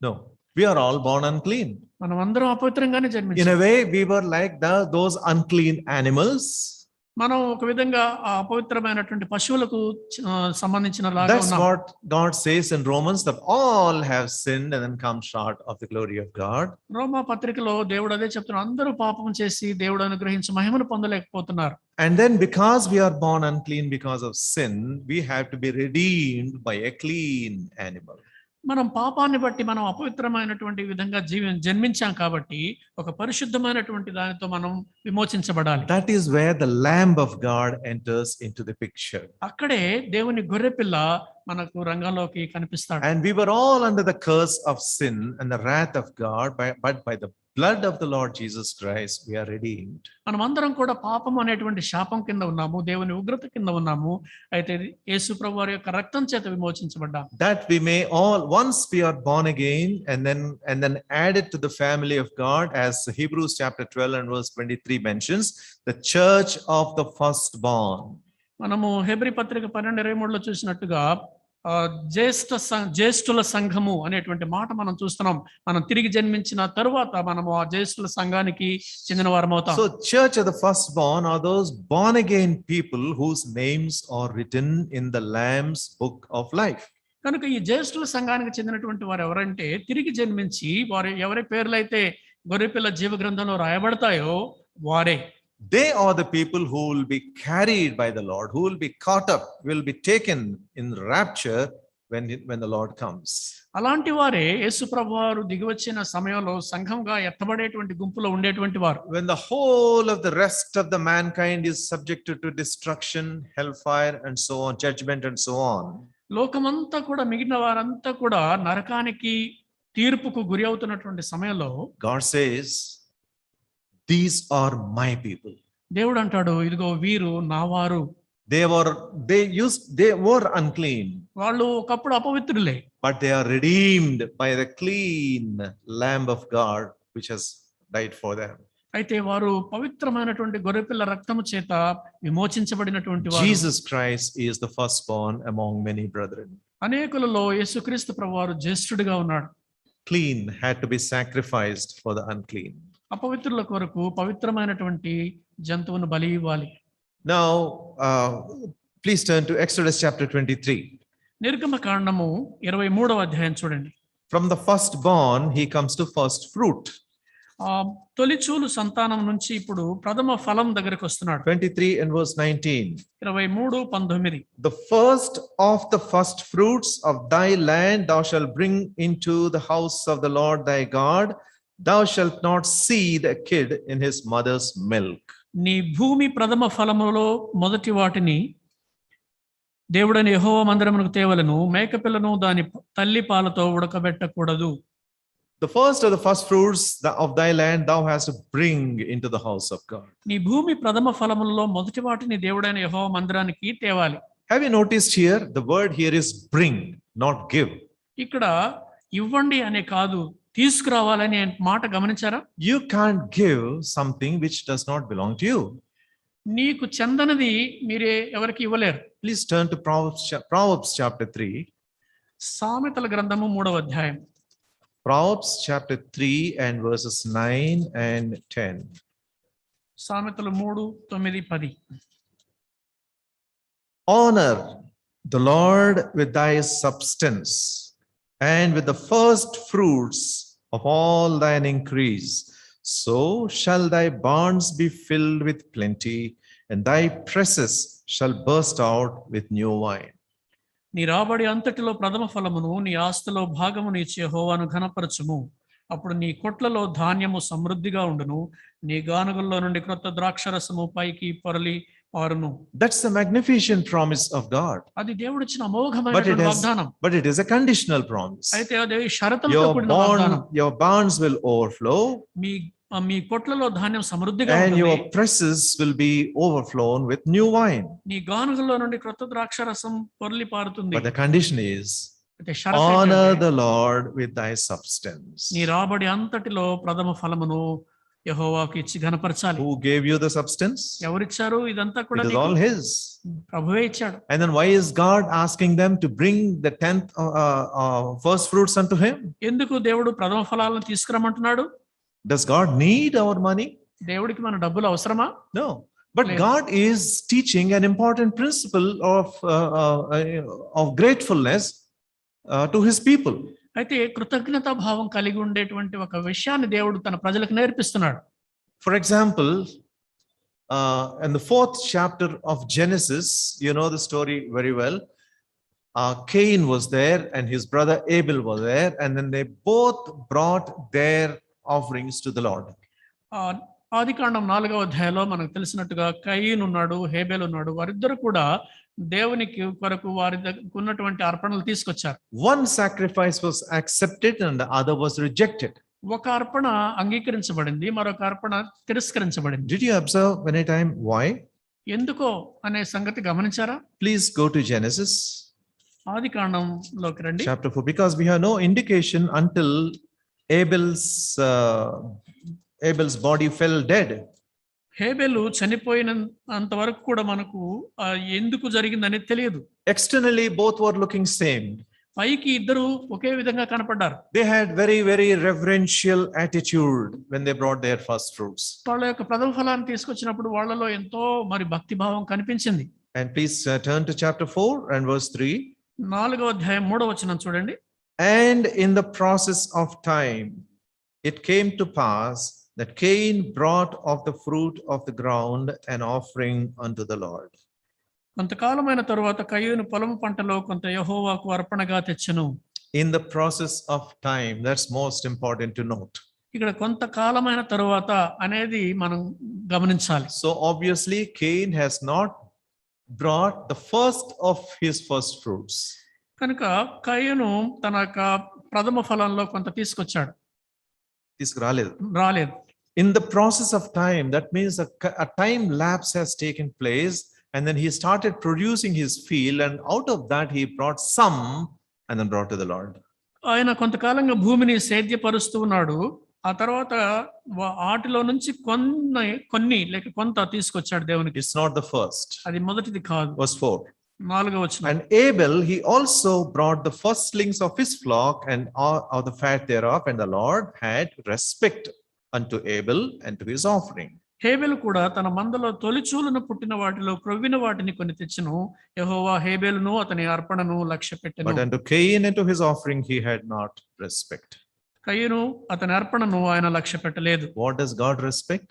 Speaker 1: No. We are all born unclean.
Speaker 2: మనం అందరం అపవిత్రంగానే
Speaker 1: In
Speaker 2: జన్మించాం.
Speaker 1: a way, we were like those unclean animals.
Speaker 2: మనం ఒక విధంగా ఆ అపవిత్రమైనటువంటి పశువులకు సంబంధించిన లాగా
Speaker 1: That's
Speaker 2: ఉన్నాం.
Speaker 1: what God says in Romans, that all have sinned and then come short of the glory of God.
Speaker 2: రోమా పత్రికలో దేవుడు అదే చెప్తున్నాడు, అందరూ పాపం చేసి దేవుడు అనుగ్రహించి మహిమను పొందలేకపోతున్నారు.
Speaker 1: And then because we are born unclean because of sin, we have to be redeemed by a clean animal.
Speaker 2: మనం పాపాన్ని బట్టి మనం అపవిత్రమైనటువంటి విధంగా జన్మించాం కాబట్టి ఒక పరిశుద్ధమైనటువంటి దానితో మనం విమోచించబడాలి.
Speaker 1: That is where the Lamb of God enters into the picture.
Speaker 2: అక్కడే దేవుని గొర్రెపిల్ల మనకు రంగంలోకి కనిపిస్తాడు.
Speaker 1: And we were all under the curse of sin and the wrath of God, but by the blood of the Lord Jesus Christ we are redeemed.
Speaker 2: మనం అందరం కూడా పాపం అనేటువంటి శాపం కింద ఉన్నాము, దేవుని ఉగ్రత కింద ఉన్నాము. అయితే యేసు ప్రభువు వారి యొక్క రక్తం చేత విమోచించబడ్డాం.
Speaker 1: That we may all, once we are born again and then added to the family of God, as Hebrews chapter 12 and verse 23 mentions, the church of the firstborn.
Speaker 2: మనము హెబ్రీ పత్రిక 12:23లో చూసినట్టుగా జ్యేష్ఠుల సంఘము అనేటువంటి మాట మనం చూస్తున్నాం. మనం తిరిగి జన్మించిన తరువాత మనము ఆ జ్యేష్ఠుల సంఘానికి చెందిన వారం అవుతాం.
Speaker 1: So church of the firstborn are those born again people whose names are written in the Lamb's book of life.
Speaker 2: కనుక ఈ జ్యేష్ఠుల సంఘానికి చెందినటువంటి వారు ఎవరంటే తిరిగి జన్మించి వారు ఎవరి పేర్లైతే గొర్రెపిల్ల జీవ గ్రంథంలో రాయబడతాయో వారే.
Speaker 1: They are the people who will be carried by the Lord, who will be caught up, will be taken in rapture when the Lord comes.
Speaker 2: అలాంటి వారే యేసు ప్రభువారు దిగివచ్చిన సమయంలో సంఘంగా ఎత్తబడేటువంటి గుంపులో ఉండేటువంటి వారు.
Speaker 1: When the whole of the rest of the mankind is subjected to destruction, hellfire and so on, judgment and so on.
Speaker 2: లోకమంతా కూడా మిగిలిన వారంతా కూడా నరకానికి తీర్పుకు గురి అవుతున్నటువంటి సమయంలో
Speaker 1: God says, these are my people.
Speaker 2: దేవుడు అంటాడు, ఇదిగో వీరు నా వారు.
Speaker 1: They were unclean,
Speaker 2: వాళ్ళు ఒకప్పుడు అపవిత్రులే,
Speaker 1: but they are redeemed by the clean Lamb of God which has died for them.
Speaker 2: అయితే వారు పవిత్రమైనటువంటి గొర్రెపిల్ల రక్తము చేత విమోచించబడినటువంటి వారు.
Speaker 1: Jesus Christ is the firstborn among many brethren.
Speaker 2: అనేకులలో యేసుక్రీస్తు ప్రభువారు జ్యేష్ఠుడిగా ఉన్నాడు.
Speaker 1: Clean had to be sacrificed for the unclean.
Speaker 2: అపవిత్రుల కొరకు పవిత్రమైనటువంటి జంతువును బలి ఇవ్వాలి.
Speaker 1: Now, please turn to Exodus chapter 23.
Speaker 2: నిర్గమకాండము 23వ అధ్యాయం చూడండి.
Speaker 1: From the firstborn, he comes to first fruit.
Speaker 2: తొలిచూలు సంతానం నుంచి ఇప్పుడు ప్రథమ ఫలం దగ్గరికి వస్తున్నాడు.
Speaker 1: 23 and verse 19.
Speaker 2: 23:19.
Speaker 1: The first of the first fruits of thy land thou shalt bring into the house of the Lord thy God. Thou shalt not seethe a kid in his mother's milk.
Speaker 2: నీ భూమి ప్రథమ ఫలములో మొదటి వాటిని దేవుడని యెహోవా మందిరమునకు తేవలను, మేకపిల్లను దాని తల్లి పాలతో ఉడకబెట్టకూడదు.
Speaker 1: The first of the first fruits of thy land thou hast to bring into the house of God.
Speaker 2: నీ భూమి ప్రథమ ఫలములలో మొదటి వాటిని దేవుడైన యెహోవా మందిరానికి తేవాలి.
Speaker 1: Have you noticed here, the word here is bring, not give.
Speaker 2: ఇక్కడ ఇవ్వండి అనే కాదు, తీసుకురావాలని మాట గమనించారా?
Speaker 1: You can't give something which does not belong to you.
Speaker 2: నీకు చెందనది మీరే ఎవరికి ఇవ్వలేరు.
Speaker 1: Please turn to Proverbs chapter 3.
Speaker 2: సామెతల గ్రంథము 3వ అధ్యాయం.
Speaker 1: Proverbs chapter 3 and verses 9 and 10.
Speaker 2: సామెతలు 3, 9, 10.
Speaker 1: Honor the Lord with thy substance and with the first fruits of all thine increase. So shall thy barns be filled with plenty, and thy presses shall burst out with new wine.
Speaker 2: నీ రాబడి అంతటిలో ప్రథమ ఫలమును నీ ఆస్తిలో భాగమును ఇచ్చి యెహోవాను ఘనపరచుము. అప్పుడు నీ కొట్లలో ధాన్యము సమృద్ధిగా ఉండును, నీ గానుగల్లో నుండి క్రొత్త ద్రాక్షరసము పైకి పొరలి పారును.
Speaker 1: That's the magnificent promise of God.
Speaker 2: అది దేవుడిచ్చిన
Speaker 1: But
Speaker 2: అమోఘమైనటువంటి వాగ్దానం.
Speaker 1: it is a conditional promise.
Speaker 2: అయితే అది షరతులతో కూడిన వాగ్దానం.
Speaker 1: Your barns will overflow
Speaker 2: మీ కొట్లలో ధాన్యం సమృద్ధిగా
Speaker 1: and
Speaker 2: ఉంటుంది.
Speaker 1: your presses will be overflown with new wine.
Speaker 2: నీ గానుగల్లో నుండి క్రొత్త ద్రాక్షరసం పొర్లి పారుతుంది.
Speaker 1: But the condition is,
Speaker 2: అయితే షరతు
Speaker 1: honor
Speaker 2: ఏంటంటే,
Speaker 1: the Lord with thy substance.
Speaker 2: నీ రాబడి అంతటిలో ప్రథమ ఫలమును యెహోవాకు ఇచ్చి ఘనపరచాలి.
Speaker 1: Who gave you the substance?
Speaker 2: ఎవరిచ్చారు ఇదంతా కూడా?
Speaker 1: It is
Speaker 2: నీకు
Speaker 1: all his.
Speaker 2: ప్రభువే ఇచ్చాడు.
Speaker 1: And then why is God asking them to bring the 10th first fruits unto him?
Speaker 2: ఎందుకు దేవుడు ప్రథమ ఫలాలను తీసుకురమ్మంటున్నాడు?
Speaker 1: Does God need our money?
Speaker 2: దేవుడికి మన డబ్బులు అవసరమా?
Speaker 1: No. But
Speaker 2: లేదు.
Speaker 1: God is teaching an important principle of gratefulness to his people.
Speaker 2: అయితే కృతజ్ఞతా భావం కలిగి ఉండేటువంటి ఒక విషయాన్ని దేవుడు తన ప్రజలకు నేర్పిస్తున్నాడు.
Speaker 1: For example, in the 4th chapter of Genesis, you know the story very well. Cain was there and his brother Abel was there, and then they both brought their offerings to the Lord.
Speaker 2: ఆదికాండం 4వ అధ్యాయంలో మనకు తెలిసినట్టుగా కయీన్ ఉన్నాడు, హేబెల్ ఉన్నాడు. వారిద్దరు కూడా దేవునికి కొరకు వారి దగ్గర ఉన్నటువంటి అర్పణలు తీసుకొచ్చారు.
Speaker 1: One sacrifice was accepted and the other was rejected.
Speaker 2: ఒక అర్పణ అంగీకరించబడింది, మరొక అర్పణ తిరస్కరించబడింది.
Speaker 1: Did you observe any time why?
Speaker 2: ఎందుకో అనే సంగతి గమనించారా?
Speaker 1: Please go to Genesis
Speaker 2: ఆదికాండంలోకి రండి.
Speaker 1: chapter 4, because we have no indication until Abel's body fell dead.
Speaker 2: హేబెలు చనిపోయినంత వరకు కూడా మనకు ఎందుకు జరిగిందని తెలియదు.
Speaker 1: Externally both were looking same.
Speaker 2: పైకి ఇద్దరు ఒకే విధంగా కనపడ్డారు.
Speaker 1: They had very, very reverential attitude when they brought their first fruits.
Speaker 2: వాళ్ళ యొక్క ప్రథమ ఫలాన్ని తీసుకొచ్చినప్పుడు వాళ్ళలో ఎంతో మరి భక్తి భావం కనిపించింది.
Speaker 1: And please turn to chapter 4 and verse 3.
Speaker 2: 4వ అధ్యాయం 3వ వచనం చూడండి.
Speaker 1: And in the process of time, it came to pass that Cain brought of the fruit of the ground an offering unto the Lord.
Speaker 2: కొంతకాలమైన తరువాత కయీను పొలము పంటలో కొంత యెహోవాకు అర్పణగా తెచ్చెను.
Speaker 1: In the process of time, that's most important to note.
Speaker 2: ఇక్కడ కొంతకాలమైన తరువాత అనేది మనం గమనించాలి.
Speaker 1: So obviously Cain has not brought the first of his first fruits.
Speaker 2: కనుక కయీను తన యొక్క ప్రథమ ఫలంలో కొంత తీసుకొచ్చాడు. రాలేదు.
Speaker 1: In the process of time, that means a time lapse has taken place, and then he started producing his field, and out of that he brought some and then brought to the Lord.
Speaker 2: ఆయన కొంతకాలంగా భూమిని సేద్యపరుస్తూ ఉన్నాడు. ఆ తర్వాత వాటిలో నుంచి కొన్ని లేక కొంత తీసుకొచ్చాడు దేవునికి.
Speaker 1: It's not the first.
Speaker 2: అది మొదటిది కాదు.
Speaker 1: Verse 4.
Speaker 2: 4వ వచనం.
Speaker 1: And Abel, he also brought the firstlings of his flock and of the fat thereof, and the Lord had respect unto Abel and to his offering.
Speaker 2: హేబెలు కూడా తన మందలో తొలిచూలును పుట్టిన వాటిలో క్రొవ్విన వాటిని కొన్ని తెచ్చెను. యెహోవా హేబెలును అతని అర్పణను లక్ష్యపెట్టెను.
Speaker 1: But unto Cain and to his offering he had not respect.
Speaker 2: కయీను అతని అర్పణను ఆయన లక్ష్యపెట్టలేదు.
Speaker 1: What does God respect?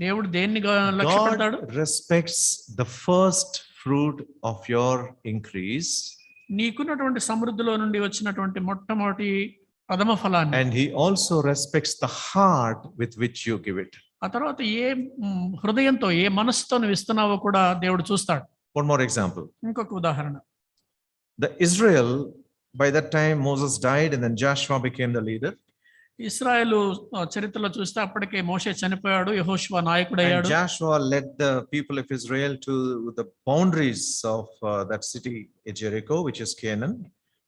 Speaker 2: దేవుడు దేన్ని లక్ష్యపెడతాడు?
Speaker 1: God respects the first fruit of your increase.
Speaker 2: నీకున్నటువంటి సమృద్ధిలో నుండి వచ్చినటువంటి మొట్టమొదటి ప్రథమ ఫలాన్ని.
Speaker 1: And he also respects the heart with which you give it.
Speaker 2: ఆ తర్వాత ఏ హృదయంతో ఏ మనసుతో నువ్వు ఇస్తున్నావో కూడా దేవుడు చూస్తాడు.
Speaker 1: One more example.
Speaker 2: ఇంకొక ఉదాహరణ.
Speaker 1: The Israel, by that time Moses died and then Joshua became the leader.
Speaker 2: ఇశ్రాయేలు చరిత్రలో చూస్తే అప్పటికే మోషే చనిపోయాడు, యెహోషువ నాయకుడయ్యాడు.
Speaker 1: And Joshua led the people of Israel to the boundaries of that city Jericho, which is Canaan.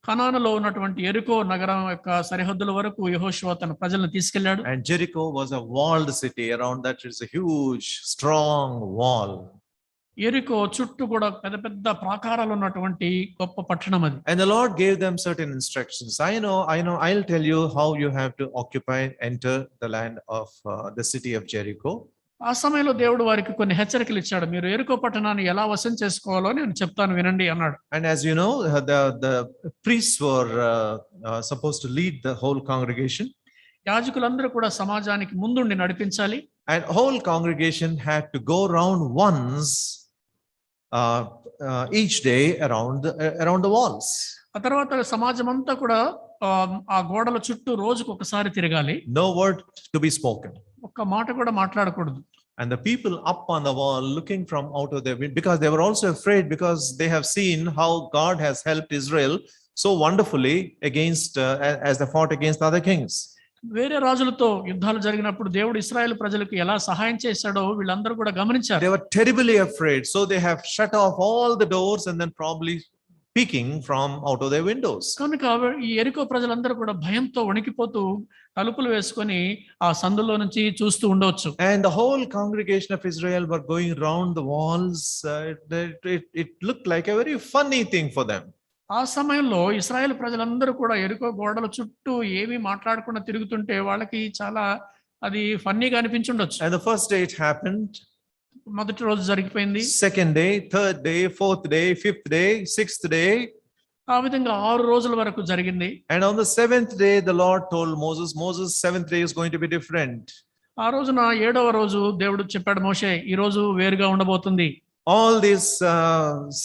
Speaker 2: కనానులో ఉన్నటువంటి యెరికో నగరం యొక్క సరిహద్దుల వరకు యెహోషువ తన ప్రజలను తీసుకెళ్లాడు.
Speaker 1: And Jericho was a walled city. Around that is a huge, strong wall.
Speaker 2: యెరికో చుట్టూ కూడా పెద్ద పెద్ద ప్రాకారాలు ఉన్నటువంటి గొప్ప పట్టణం అది.
Speaker 1: And the Lord gave them certain instructions. I know, I'll tell you how you have to enter the land of the city of Jericho.
Speaker 2: ఆ సమయంలో దేవుడు వారికి కొన్ని హెచ్చరికలు ఇచ్చాడు. మీరు యెరికో పట్టణాన్ని ఎలా వశం చేసుకోవాలో నేను చెప్తాను వినండి అన్నాడు.
Speaker 1: And as you know, the priests were supposed to lead the whole congregation.
Speaker 2: యాజకులందరూ కూడా సమాజానికి ముందుండి నడిపించాలి.
Speaker 1: And whole congregation had to go round once each day around the walls.
Speaker 2: ఆ తర్వాత సమాజం అంతా కూడా ఆ గోడల చుట్టూ రోజుకు ఒకసారి తిరగాలి.
Speaker 1: No word to be spoken.
Speaker 2: ఒక్క మాట కూడా మాట్లాడకూడదు.
Speaker 1: And the people up on the wall looking from out of their window, because they were also afraid, because they have seen how God has helped Israel so wonderfully against as they fought against other kings.
Speaker 2: వేరే రాజులతో యుద్ధాలు జరిగినప్పుడు దేవుడు ఇశ్రాయేలు ప్రజలకు ఎలా సహాయం చేశాడో వీళ్ళందరూ కూడా గమనించారు.
Speaker 1: They were terribly afraid, so they have shut off all the doors and then probably peeking from out of their windows.
Speaker 2: కనుక ఈ యెరికో ప్రజలందరూ కూడా భయంతో వణికిపోతూ తలుపులు వేసుకొని ఆ సందులో నుంచి చూస్తూ ఉండవచ్చు.
Speaker 1: And the whole congregation of Israel were going round the walls. It looked like a very funny thing for them.
Speaker 2: ఆ సమయంలో ఇశ్రాయేలు ప్రజలందరూ కూడా యెరికో గోడల చుట్టూ ఏమీ మాట్లాడకుండా తిరుగుతుంటే వాళ్ళకి చాలా అది ఫన్నీగా అనిపించుండొచ్చు.
Speaker 1: And the first day it happened.
Speaker 2: మొదటి రోజు జరిగిపోయింది.
Speaker 1: Second day, third day, fourth day, fifth day, sixth day.
Speaker 2: ఆ విధంగా 6 రోజుల వరకు జరిగింది.
Speaker 1: And on the seventh day, the Lord told Moses, seventh day is going to be different.
Speaker 2: ఆ రోజున 7వ రోజు దేవుడు చెప్పాడు మోషే, ఈ రోజు వేరుగా ఉండబోతుంది.
Speaker 1: All these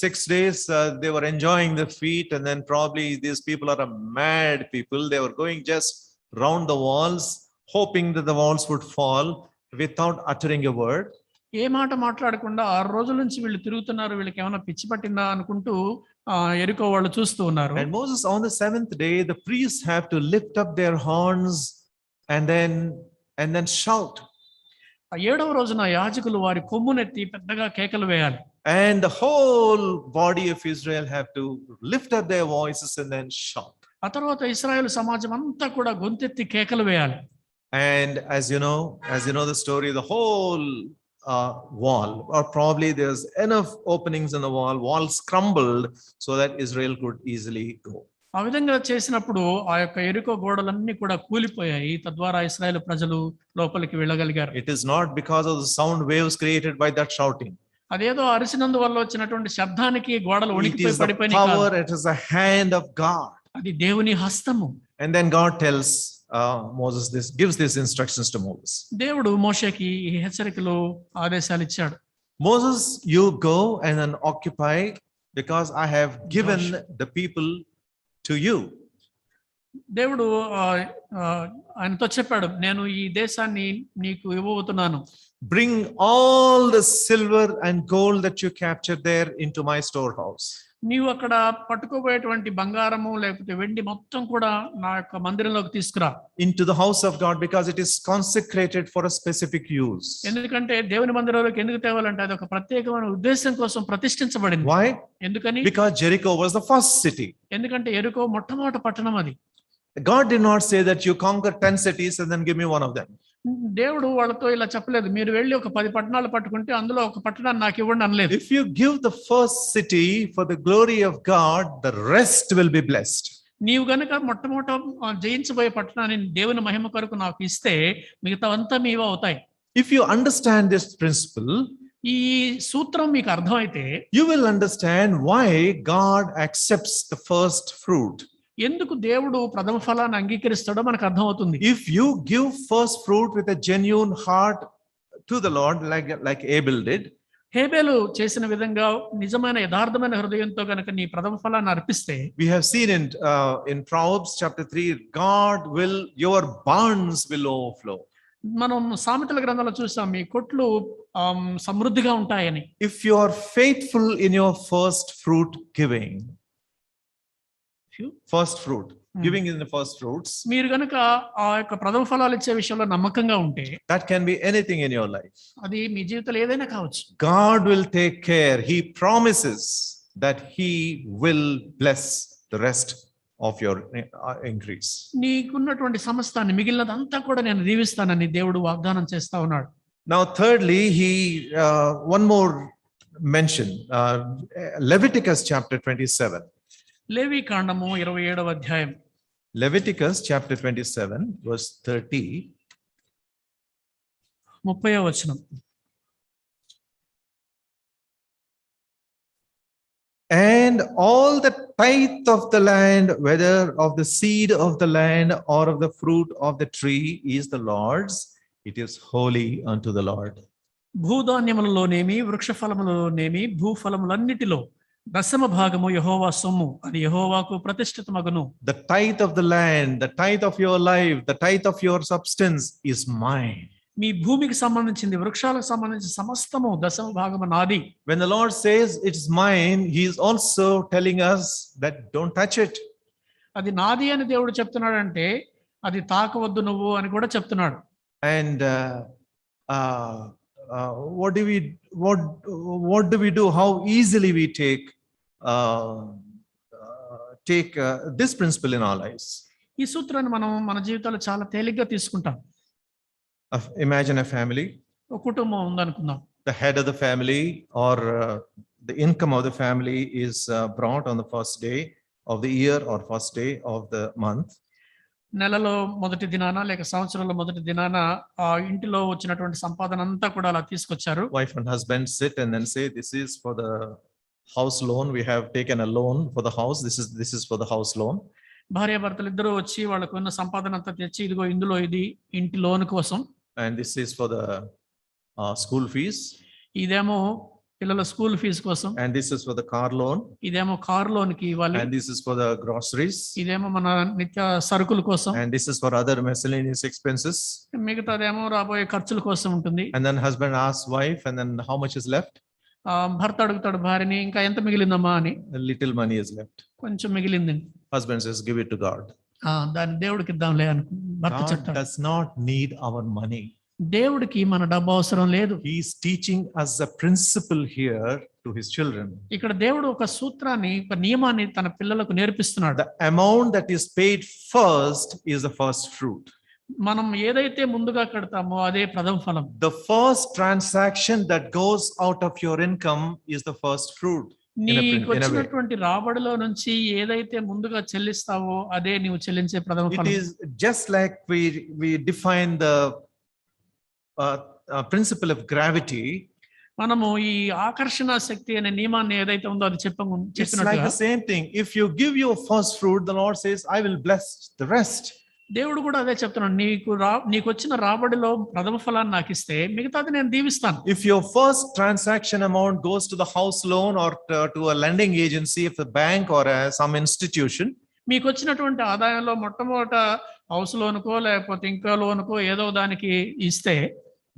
Speaker 1: 6 days, they were enjoying the feat, and then probably these people are a mad people. They were going just round the walls, hoping that the walls would fall without uttering a word.
Speaker 2: ఏ మాట మాట్లాడకుండా 6 రోజుల నుంచి వీళ్ళు తిరుగుతున్నారు, వీళ్ళకి ఏమైనా పిచ్చి పట్టిందా అనుకుంటూ యెరికో వాళ్ళు చూస్తూ ఉన్నారు.
Speaker 1: And Moses, on the seventh day, the priests have to lift up their horns and then shout.
Speaker 2: ఆ 7వ రోజున యాజకులు వారి కొమ్మునెత్తి పెద్దగా కేకలు వేయాలి.
Speaker 1: And the whole body of Israel have to lift up their voices and then shout.
Speaker 2: ఆ తర్వాత ఇశ్రాయేలు సమాజం అంతా కూడా గొంతెత్తి కేకలు వేయాలి.
Speaker 1: And as you know the story, the whole wall, or probably there's enough openings in the walls crumbled so that Israel could easily go.
Speaker 2: ఆ విధంగా చేసినప్పుడు ఆ యొక్క యెరికో గోడలన్నీ కూడా కూలిపోయాయి. తద్వారా ఇశ్రాయేలు ప్రజలు లోపలికి వెళ్ళగలిగారు.
Speaker 1: It is not because of the sound waves created by that shouting.
Speaker 2: అదేదో అరిసినందు వల్ల వచ్చినటువంటి శబ్దానికి గోడలు
Speaker 1: It
Speaker 2: వణికిపోయి
Speaker 1: is the
Speaker 2: పడిపోయినాయి
Speaker 1: power,
Speaker 2: కాదు.
Speaker 1: it is the hand of God.
Speaker 2: అది దేవుని హస్తము.
Speaker 1: And then God tells Moses gives these instructions to Moses.
Speaker 2: దేవుడు మోషేకి ఈ హెచ్చరికలు ఆదేశాలు ఇచ్చాడు.
Speaker 1: Moses, you go and then occupy, because I have given the people to you.
Speaker 2: దేవుడు ఆయనతో చెప్పాడు, నేను ఈ దేశాన్ని నీకు ఇవ్వబోతున్నాను.
Speaker 1: Bring all the silver and gold that you captured there into my storehouse.
Speaker 2: నీవు అక్కడ పట్టుకోబోయేటువంటి బంగారము లేకపోతే వెండి మొత్తం కూడా నా యొక్క మందిరంలోకి తీసుకురా.
Speaker 1: Into the house of God, because it is consecrated for a specific use.
Speaker 2: ఎందుకంటే దేవుని మందిరంలోకి ఎందుకు తేవాలంటే అది ఒక ప్రత్యేకమైన ఉద్దేశం కోసం ప్రతిష్ఠించబడింది.
Speaker 1: Why?
Speaker 2: ఎందుకని?
Speaker 1: Because Jericho was the first city.
Speaker 2: ఎందుకంటే యెరికో మొట్టమొదటి పట్టణం అది.
Speaker 1: God did not say that you conquer 10 cities and then give me one of them.
Speaker 2: దేవుడు వాళ్ళతో ఇలా చెప్పలేదు, మీరు వెళ్ళి ఒక 10 పట్టణాలు పట్టుకుంటే అందులో ఒక పట్టణాన్ని నాకు ఇవ్వండి అనలేదు.
Speaker 1: If you give the first city for the glory of God, the rest will be blessed.
Speaker 2: నీవు గనుక మొట్టమొదట జయించబోయే పట్టణాన్ని దేవుని మహిమ కొరకు నాకు ఇస్తే మిగతావంతా మీవే అవుతాయి.
Speaker 1: If you understand this principle,
Speaker 2: ఈ సూత్రం మీకు అర్థమైతే
Speaker 1: you will understand why God accepts the first fruit.
Speaker 2: ఎందుకు దేవుడు ప్రథమ ఫలాన్ని అంగీకరిస్తాడో మనకు అర్థమవుతుంది.
Speaker 1: If you give first fruit with a genuine heart to the Lord, like Abel did,
Speaker 2: హేబేలు చేసిన విధంగా నిజమైన యథార్థమైన హృదయంతో గనుక నీ ప్రథమ ఫలాన్ని అర్పిస్తే,
Speaker 1: we have seen in Proverbs chapter 3, your barns will overflow.
Speaker 2: మనం సామెతల గ్రంథంలో చూసాం, మీ కొట్లు సమృద్ధిగా ఉంటాయని.
Speaker 1: If you are faithful in your first fruit giving, giving in the first fruits,
Speaker 2: మీరు గనుక ఆ యొక్క ప్రథమ ఫలాలు ఇచ్చే విషయంలో నమ్మకంగా ఉంటే,
Speaker 1: that can be anything in your life.
Speaker 2: అది మీ జీవితంలో ఏదైనా కావచ్చు.
Speaker 1: God will take care. He promises that he will bless the rest of your increase.
Speaker 2: నీకున్నటువంటి సమస్తాన్ని మిగిలినదంతా కూడా నేను దీవిస్తానని దేవుడు వాగ్దానం చేస్తా ఉన్నాడు.
Speaker 1: Now thirdly, he one more mention, Leviticus chapter 27.
Speaker 2: లేవి కాండము 27వ అధ్యాయం.
Speaker 1: Leviticus chapter 27 verse 30.
Speaker 2: 30వ వచనం.
Speaker 1: And all the tithe of the land, whether of the seed of the land or of the fruit of the tree, is the Lord's. It is holy unto the Lord.
Speaker 2: భూధాన్యములలోనేమి వృక్షఫలములలోనేమి భూఫలములన్నిటిలో దశమ భాగము యెహోవా సొమ్ము, అది యెహోవాకు ప్రతిష్ఠితమగును.
Speaker 1: The tithe of the land, the tithe of your life, the tithe of your substance is mine.
Speaker 2: మీ భూమికి సంబంధించింది, వృక్షాలకు సంబంధించిన సమస్తము దశమ భాగము నాది.
Speaker 1: When the Lord says it is mine, he is also telling us that don't touch it.
Speaker 2: అది నాది అని దేవుడు చెప్తున్నాడంటే అది తాకవద్దు నువ్వు అని కూడా చెప్తున్నాడు.
Speaker 1: And what do we do? How easily we take this principle in our lives.
Speaker 2: ఈ సూత్రాన్ని మనం మన జీవితాల్లో చాలా తేలిగ్గా తీసుకుంటాం.
Speaker 1: Imagine a family.
Speaker 2: ఒక కుటుంబం ఉందనుకుందాం.
Speaker 1: The head of the family or the income of the family is brought on the first day of the year or first day of the month.
Speaker 2: నెలలో మొదటి దినాన లేక సంవత్సరంలో మొదటి దినాన ఆ ఇంటిలో వచ్చినటువంటి సంపాదన అంతా కూడా అలా తీసుకొచ్చారు.
Speaker 1: Wife and husband sit and then say, this is for the house loan. We have taken a loan for the house. This is for the house loan.
Speaker 2: భార్యాభర్తలు ఇద్దరు వచ్చి వాళ్ళకు ఉన్న సంపాదన అంతా తెచ్చి ఇదిగో ఇందులో ఇది ఇంటి లోన్ కోసం.
Speaker 1: And this is for the school fees.
Speaker 2: ఇదేమో పిల్లల స్కూల్ ఫీజు కోసం.
Speaker 1: And this is for the car loan.
Speaker 2: ఇదేమో కార్ లోన్ కి ఇవ్వాలి.
Speaker 1: And this is for the groceries.
Speaker 2: ఇదేమో మన నిత్య సరుకుల కోసం.
Speaker 1: And this is for other miscellaneous expenses.
Speaker 2: మిగతాదేమో రాబోయే ఖర్చుల కోసం ఉంటుంది.
Speaker 1: And then husband asks wife, and then how much is left?
Speaker 2: భర్త అడుగుతాడు భార్యని, ఇంకా ఎంత మిగిలిందమ్మా అని.
Speaker 1: A little money is left.
Speaker 2: కొంచెం మిగిలిందండి.
Speaker 1: Husband says, give it to God.
Speaker 2: దాన్ని దేవుడికి ఇద్దాంలే అని భర్త
Speaker 1: God
Speaker 2: చెప్తాడు.
Speaker 1: does not need our money.
Speaker 2: దేవుడికి మన డబ్బు అవసరం లేదు.
Speaker 1: He is teaching us a principle here to his children.
Speaker 2: ఇక్కడ దేవుడు ఒక సూత్రాన్ని, ఒక నియమాన్ని తన పిల్లలకు నేర్పిస్తున్నాడు.
Speaker 1: The amount that is paid first is the first fruit.
Speaker 2: మనం ఏదైతే ముందుగా కడతామో అదే ప్రథమ ఫలం.
Speaker 1: The first transaction that goes out of your income is the first fruit.
Speaker 2: నీకు వచ్చినటువంటి రాబడిలో నుంచి ఏదైతే ముందుగా చెల్లిస్తావో అదే నీవు చెల్లించే ప్రథమ ఫలం.
Speaker 1: It is just like we define the principle of gravity.
Speaker 2: మనము ఈ ఆకర్షణ శక్తి అనే నియమాన్ని ఏదైతే ఉందో అది
Speaker 1: It's like
Speaker 2: చెప్పినట్టుగా
Speaker 1: the same thing. If you give your first fruit, the Lord says, I will bless the rest.
Speaker 2: దేవుడు కూడా అదే చెప్తున్నాడు. నీకు వచ్చిన రాబడిలో ప్రథమ ఫలాన్ని నాకు ఇస్తే మిగతాది నేను దీవిస్తాను.
Speaker 1: If your first transaction amount goes to the house loan or to a lending agency, if the bank or some institution,
Speaker 2: మీకు వచ్చినటువంటి ఆదాయంలో మొట్టమొదట హౌస్ లోనుకో లేకపోతే ఇంకా లోనుకో ఏదో దానికి ఇస్తే,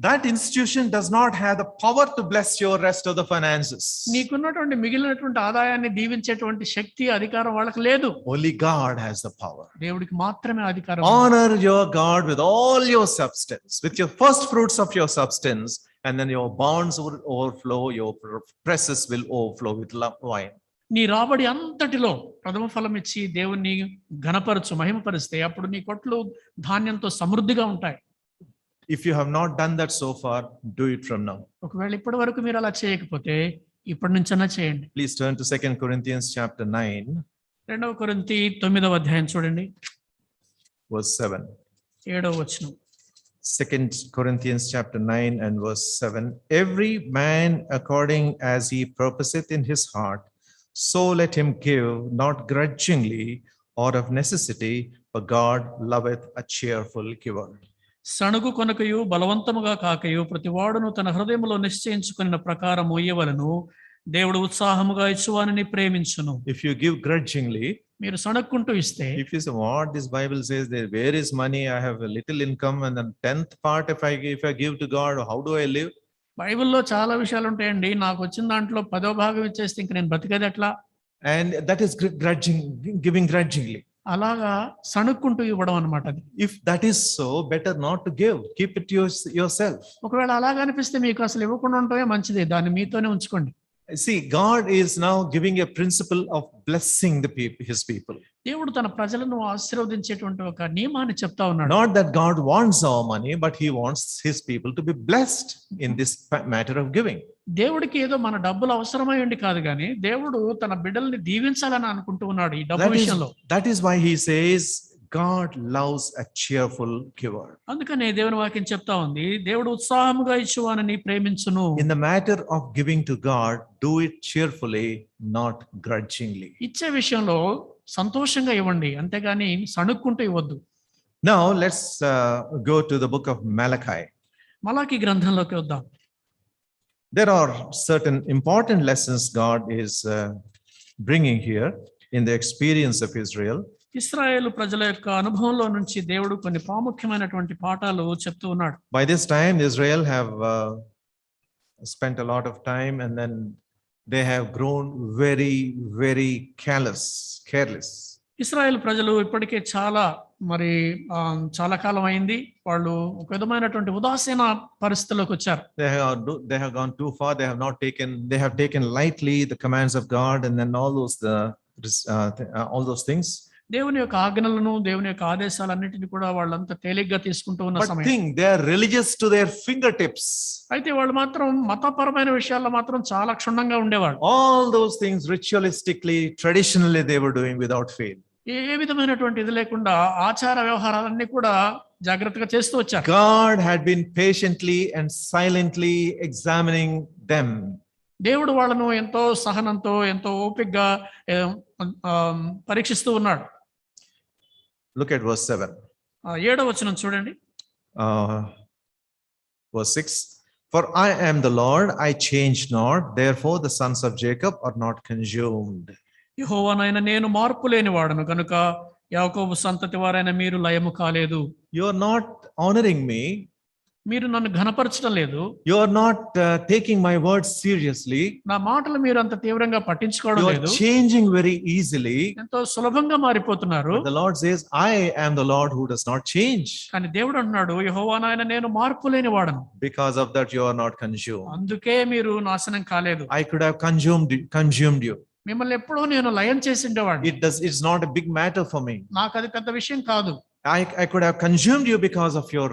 Speaker 1: that institution does not have the power to bless your rest of the finances.
Speaker 2: నీకున్నటువంటి మిగిలినటువంటి ఆదాయాన్ని దీవించేటువంటి శక్తి, అధికారం వాళ్ళకి లేదు.
Speaker 1: Only God has the power.
Speaker 2: దేవుడికి మాత్రమే అధికారం.
Speaker 1: Honor your God with all your substance, with your first fruits of your substance, and then your barns will overflow, your presses will overflow with wine.
Speaker 2: నీ రాబడి అంతటిలో ప్రథమ ఫలం ఇచ్చి దేవుణ్ణి ఘనపరచు, మహిమపరిస్తే అప్పుడు నీ కొట్లు ధాన్యంతో సమృద్ధిగా ఉంటాయి.
Speaker 1: If you have not done that so far, do it from now.
Speaker 2: ఒకవేళ ఇప్పటి వరకు మీరు అలా చేయకపోతే ఇప్పటి నుంచైనా చేయండి.
Speaker 1: Please turn to 2 Corinthians chapter 9,
Speaker 2: 2 కొరింథీ 9వ అధ్యాయం చూడండి,
Speaker 1: verse 7.
Speaker 2: 7వ వచనం.
Speaker 1: 2 Corinthians chapter 9 and verse 7. Every man according as he purposeth in his heart, so let him give, not grudgingly or of necessity, for God loveth a cheerful giver.
Speaker 2: సణుగు కొనకయు బలవంతముగా కాకయు ప్రతివాడును తన హృదయములో నిశ్చయించుకున్న ప్రకారము ఇయ్యవలెను, దేవుడు ఉత్సాహముగా ఇచ్చువానిని ప్రేమించును.
Speaker 1: If you give grudgingly,
Speaker 2: మీరు సణక్కుంటూ ఇస్తే,
Speaker 1: if you say, what this Bible says, there, where is money? I have a little income, and then 10th part if I give to God, how do I live?
Speaker 2: బైబిల్లో చాలా విషయాలు ఉంటాయండి, నాకు వచ్చిన దాంట్లో 10వ భాగం ఇచ్చేస్తే ఇంక నేను బతికేది ఎట్లా?
Speaker 1: And that is giving grudgingly.
Speaker 2: అలాగా సణుక్కుంటూ ఇవ్వడం అన్నమాట అది.
Speaker 1: If that is so, better not to give. Keep it yourself.
Speaker 2: ఒకవేళ అలాగా అనిపిస్తే మీకు అసలు ఇవ్వకుండా ఉండటమే మంచిది, దాన్ని మీతోనే ఉంచుకోండి.
Speaker 1: See, God is now giving a principle of blessing his people.
Speaker 2: దేవుడు తన ప్రజలను ఆశీర్వదించేటువంటి ఒక నియమాన్ని చెప్తా ఉన్నాడు.
Speaker 1: Not that God wants our money, but he wants his people to be blessed in this matter of giving.
Speaker 2: దేవుడికి ఏదో మన డబ్బులు అవసరమై ఉండి కాదు కానీ దేవుడు తన బిడ్డల్ని దీవించాలని అనుకుంటూ ఉన్నాడు ఈ డబ్బు విషయంలో.
Speaker 1: That is why he says God loves a cheerful giver.
Speaker 2: అందుకనే దేవుని వాక్యం చెప్తా ఉంది, దేవుడు ఉత్సాహముగా ఇచ్చువానిని ప్రేమించును.
Speaker 1: In the matter of giving to God, do it cheerfully, not grudgingly.
Speaker 2: ఇచ్చే విషయంలో సంతోషంగా ఇవ్వండి, అంతేగాని సణుక్కుంటూ ఇవ్వద్దు.
Speaker 1: Now let's go to the book of Malachi.
Speaker 2: మలాకి గ్రంథంలోకి వద్దాం.
Speaker 1: There are certain important lessons God is bringing here in the experience of Israel.
Speaker 2: ఇశ్రాయేలు ప్రజల యొక్క అనుభవంలో నుంచి దేవుడు కొన్ని ప్రాముఖ్యమైనటువంటి పాఠాలు చెప్తూ ఉన్నాడు.
Speaker 1: By this time, Israel have spent a lot of time, and then they have grown very, very careless.
Speaker 2: Israel ప్రజలు ఇప్పటికే చాలా కాలం అయింది. వాళ్ళు ఒక విధమైనటువంటి ఉదాసీన పరిస్థితుల్లోకి వచ్చారు.
Speaker 1: They have gone too far. They have taken lightly the commands of God, and then all those things.
Speaker 2: దేవుని యొక్క ఆజ్ఞలను, దేవుని యొక్క ఆదేశాలన్నిటిని కూడా వాళ్ళంతా తేలిగ్గా తీసుకుంటూ ఉన్న
Speaker 1: But
Speaker 2: సమయం.
Speaker 1: they are religious to their fingertips.
Speaker 2: అయితే వాళ్ళు మాత్రం మతపరమైన విషయాల్లో మాత్రం చాలా క్షుణ్ణంగా ఉండేవాళ్ళు.
Speaker 1: All those things ritualistically, traditionally they were doing without fail.
Speaker 2: ఏ విధమైనటువంటి ఇది లేకుండా ఆచార వ్యవహారాలన్నీ కూడా జాగ్రత్తగా చేస్తూ వచ్చారు.
Speaker 1: God had been patiently and silently examining them.
Speaker 2: దేవుడు వాళ్ళను ఎంతో సహనంతో, ఎంతో ఓపికగా పరీక్షిస్తూ ఉన్నాడు.
Speaker 1: Look at verse 7.
Speaker 2: 7వ వచనం చూడండి.
Speaker 1: Verse 6. For I am the Lord, I change not, therefore the sons of Jacob are not consumed.
Speaker 2: యెహోవానైన నేను మార్పు లేని వాడను కనుక యాకోబు సంతతి వారైన మీరు లయము కాలేదు.
Speaker 1: You are not honoring me.
Speaker 2: మీరు నన్ను ఘనపరచడం లేదు.
Speaker 1: You are not taking my words seriously.
Speaker 2: నా మాటలు మీరు అంత తీవ్రంగా పట్టించుకోవడం
Speaker 1: You are
Speaker 2: లేదు.
Speaker 1: changing very easily.
Speaker 2: ఎంతో సులభంగా మారిపోతున్నారు.
Speaker 1: But the Lord says, I am the Lord who does not change.
Speaker 2: కానీ దేవుడు అంటున్నాడు, యెహోవానైన నేను మార్పు లేని వాడను.
Speaker 1: Because of that you are not consumed.
Speaker 2: అందుకే మీరు నాశనం కాలేదు.
Speaker 1: I could have consumed you.
Speaker 2: మిమ్మల్ని ఎప్పుడో నేను లయం చేసిండేవాడిని.
Speaker 1: It's not a big matter for me.
Speaker 2: నాకు అది పెద్ద విషయం కాదు.
Speaker 1: I could have consumed you because of your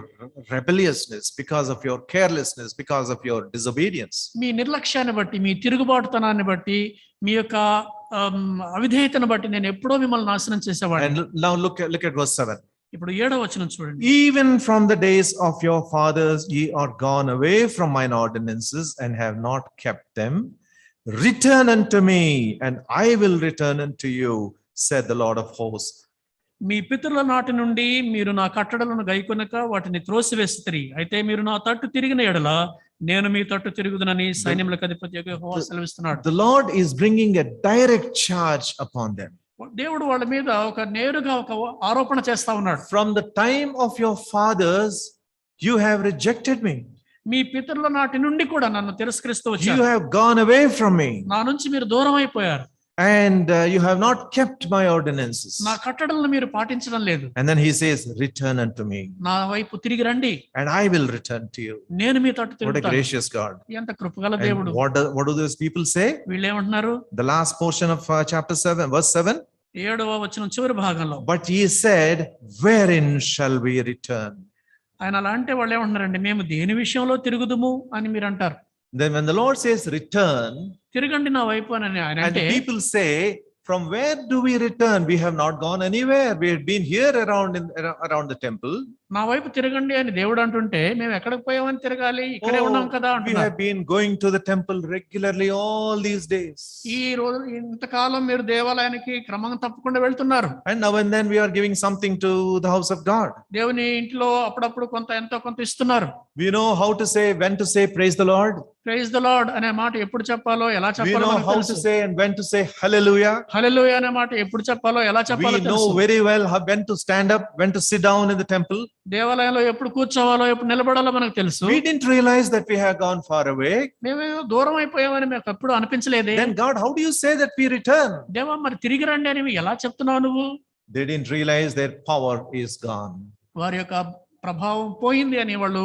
Speaker 1: rebelliousness, because of your carelessness, because of your disobedience.
Speaker 2: మీ నిర్లక్ష్యాన్ని బట్టి, మీ తిరుగుబాటుతనాన్ని బట్టి, మీ యొక్క అవిధేయతను బట్టి నేను ఎప్పుడో మిమ్మల్ని నాశనం చేసేవాడిని.
Speaker 1: And now look at verse 7.
Speaker 2: ఇప్పుడు 7వ వచనం చూడండి.
Speaker 1: Even from the days of your fathers ye are gone away from mine ordinances and have not kept them. Return unto me, and I will return unto you, said the Lord of hosts.
Speaker 2: మీ పితరుల నాటి నుండి మీరు నా కట్టడలను గైకొనక వాటిని త్రోసివేసిరి. అయితే మీరు నా తట్టు తిరిగిన ఎడల నేను మీ తట్టు తిరుగుదునని సైన్యములకు అధిపతి యెహోవా సెలవిస్తున్నాడు.
Speaker 1: The Lord is bringing a direct charge upon them.
Speaker 2: దేవుడు వాళ్ళ మీద నేరుగా ఒక ఆరోపణ చేస్తా ఉన్నాడు.
Speaker 1: From the time of your fathers you have rejected me.
Speaker 2: మీ పితరుల నాటి నుండి కూడా నన్ను తిరస్కరిస్తూ
Speaker 1: You
Speaker 2: వచ్చారు.
Speaker 1: have gone away from me.
Speaker 2: నా నుంచి మీరు దూరం అయిపోయారు.
Speaker 1: And you have not kept my ordinances.
Speaker 2: నా కట్టడలను మీరు పాటించడం లేదు.
Speaker 1: And then he says, return unto me,
Speaker 2: నా వైపు తిరిగి రండి,
Speaker 1: and I will return to you.
Speaker 2: నేను మీ తట్టు
Speaker 1: What a
Speaker 2: తిరుగుతాను.
Speaker 1: gracious God.
Speaker 2: ఎంత కృపగల
Speaker 1: And
Speaker 2: దేవుడు.
Speaker 1: what do those people say?
Speaker 2: వీళ్ళు ఏమంటున్నారు?
Speaker 1: The last portion of chapter 7, verse 7.
Speaker 2: 7వ వచనం చివరి భాగంలో,
Speaker 1: But ye said, wherein shall we return?
Speaker 2: ఆయన అలా అంటే వాళ్ళు ఏమంటున్నారండి, మేము దేని విషయంలో తిరుగుదుము అని మీరు అంటారు.
Speaker 1: Then when the Lord says return,
Speaker 2: తిరగండి నా వైపు అని ఆయన
Speaker 1: and
Speaker 2: అంటే,
Speaker 1: people say, from where do we return? We have not gone anywhere. We have been here around the temple.
Speaker 2: నా వైపు తిరగండి అని దేవుడు అంటుంటే మేము ఎక్కడికి పోయామని తిరగాలి, ఇక్కడే ఉన్నాం కదా
Speaker 1: We
Speaker 2: అంటున్నారు.
Speaker 1: have been going to the temple regularly all these days.
Speaker 2: ఈ రోజు ఇంతకాలం మీరు దేవాలయానికి క్రమంగా తప్పకుండా వెళ్తున్నారు.
Speaker 1: And now and then we are giving something to the house of God.
Speaker 2: దేవుని ఇంట్లో అప్పుడప్పుడు ఎంతో కొంత ఇస్తున్నారు.
Speaker 1: We know how to say, when to say, praise the Lord.
Speaker 2: Praise the Lord అనే మాట ఎప్పుడు చెప్పాలో, ఎలా
Speaker 1: We
Speaker 2: చెప్పాలో
Speaker 1: know
Speaker 2: మనకు
Speaker 1: how
Speaker 2: తెలుసు.
Speaker 1: to say and when to say hallelujah.
Speaker 2: హల్లెలూయా అనే మాట ఎప్పుడు చెప్పాలో, ఎలా
Speaker 1: We
Speaker 2: చెప్పాలో
Speaker 1: know
Speaker 2: తెలుసు.
Speaker 1: very well when to stand up, when to sit down in the temple.
Speaker 2: దేవాలయంలో ఎప్పుడు కూర్చోవాలో, ఎప్పుడు నిలబడాలో మనకు తెలుసు.
Speaker 1: We didn't realize that we have gone far away.
Speaker 2: మేమేమో దూరం అయిపోయామని మీకు ఎప్పుడు అనిపించలేదే.
Speaker 1: Then God, how do you say that we return?
Speaker 2: దేవా మరి తిరిగి రండి అని ఎలా చెప్తున్నావు నువ్వు?
Speaker 1: They didn't realize their power is gone.
Speaker 2: వారి యొక్క ప్రభావం పోయింది అని వాళ్ళు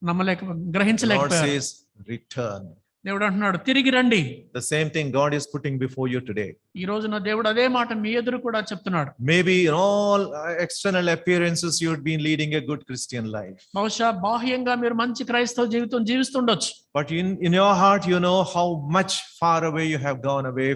Speaker 1: The Lord
Speaker 2: గ్రహించలేకపోయారు.
Speaker 1: says, return.
Speaker 2: దేవుడు అంటున్నాడు తిరిగి రండి.
Speaker 1: The same thing God is putting before you today.
Speaker 2: ఈ రోజున దేవుడు అదే మాట మీ ఎదురు కూడా చెప్తున్నాడు.
Speaker 1: Maybe in all external appearances you had been leading a good Christian life.
Speaker 2: బహుశా బాహ్యంగా మీరు మంచి క్రైస్తవ జీవితం జీవిస్తుండొచ్చు.
Speaker 1: But in your heart you know how much far away you have gone away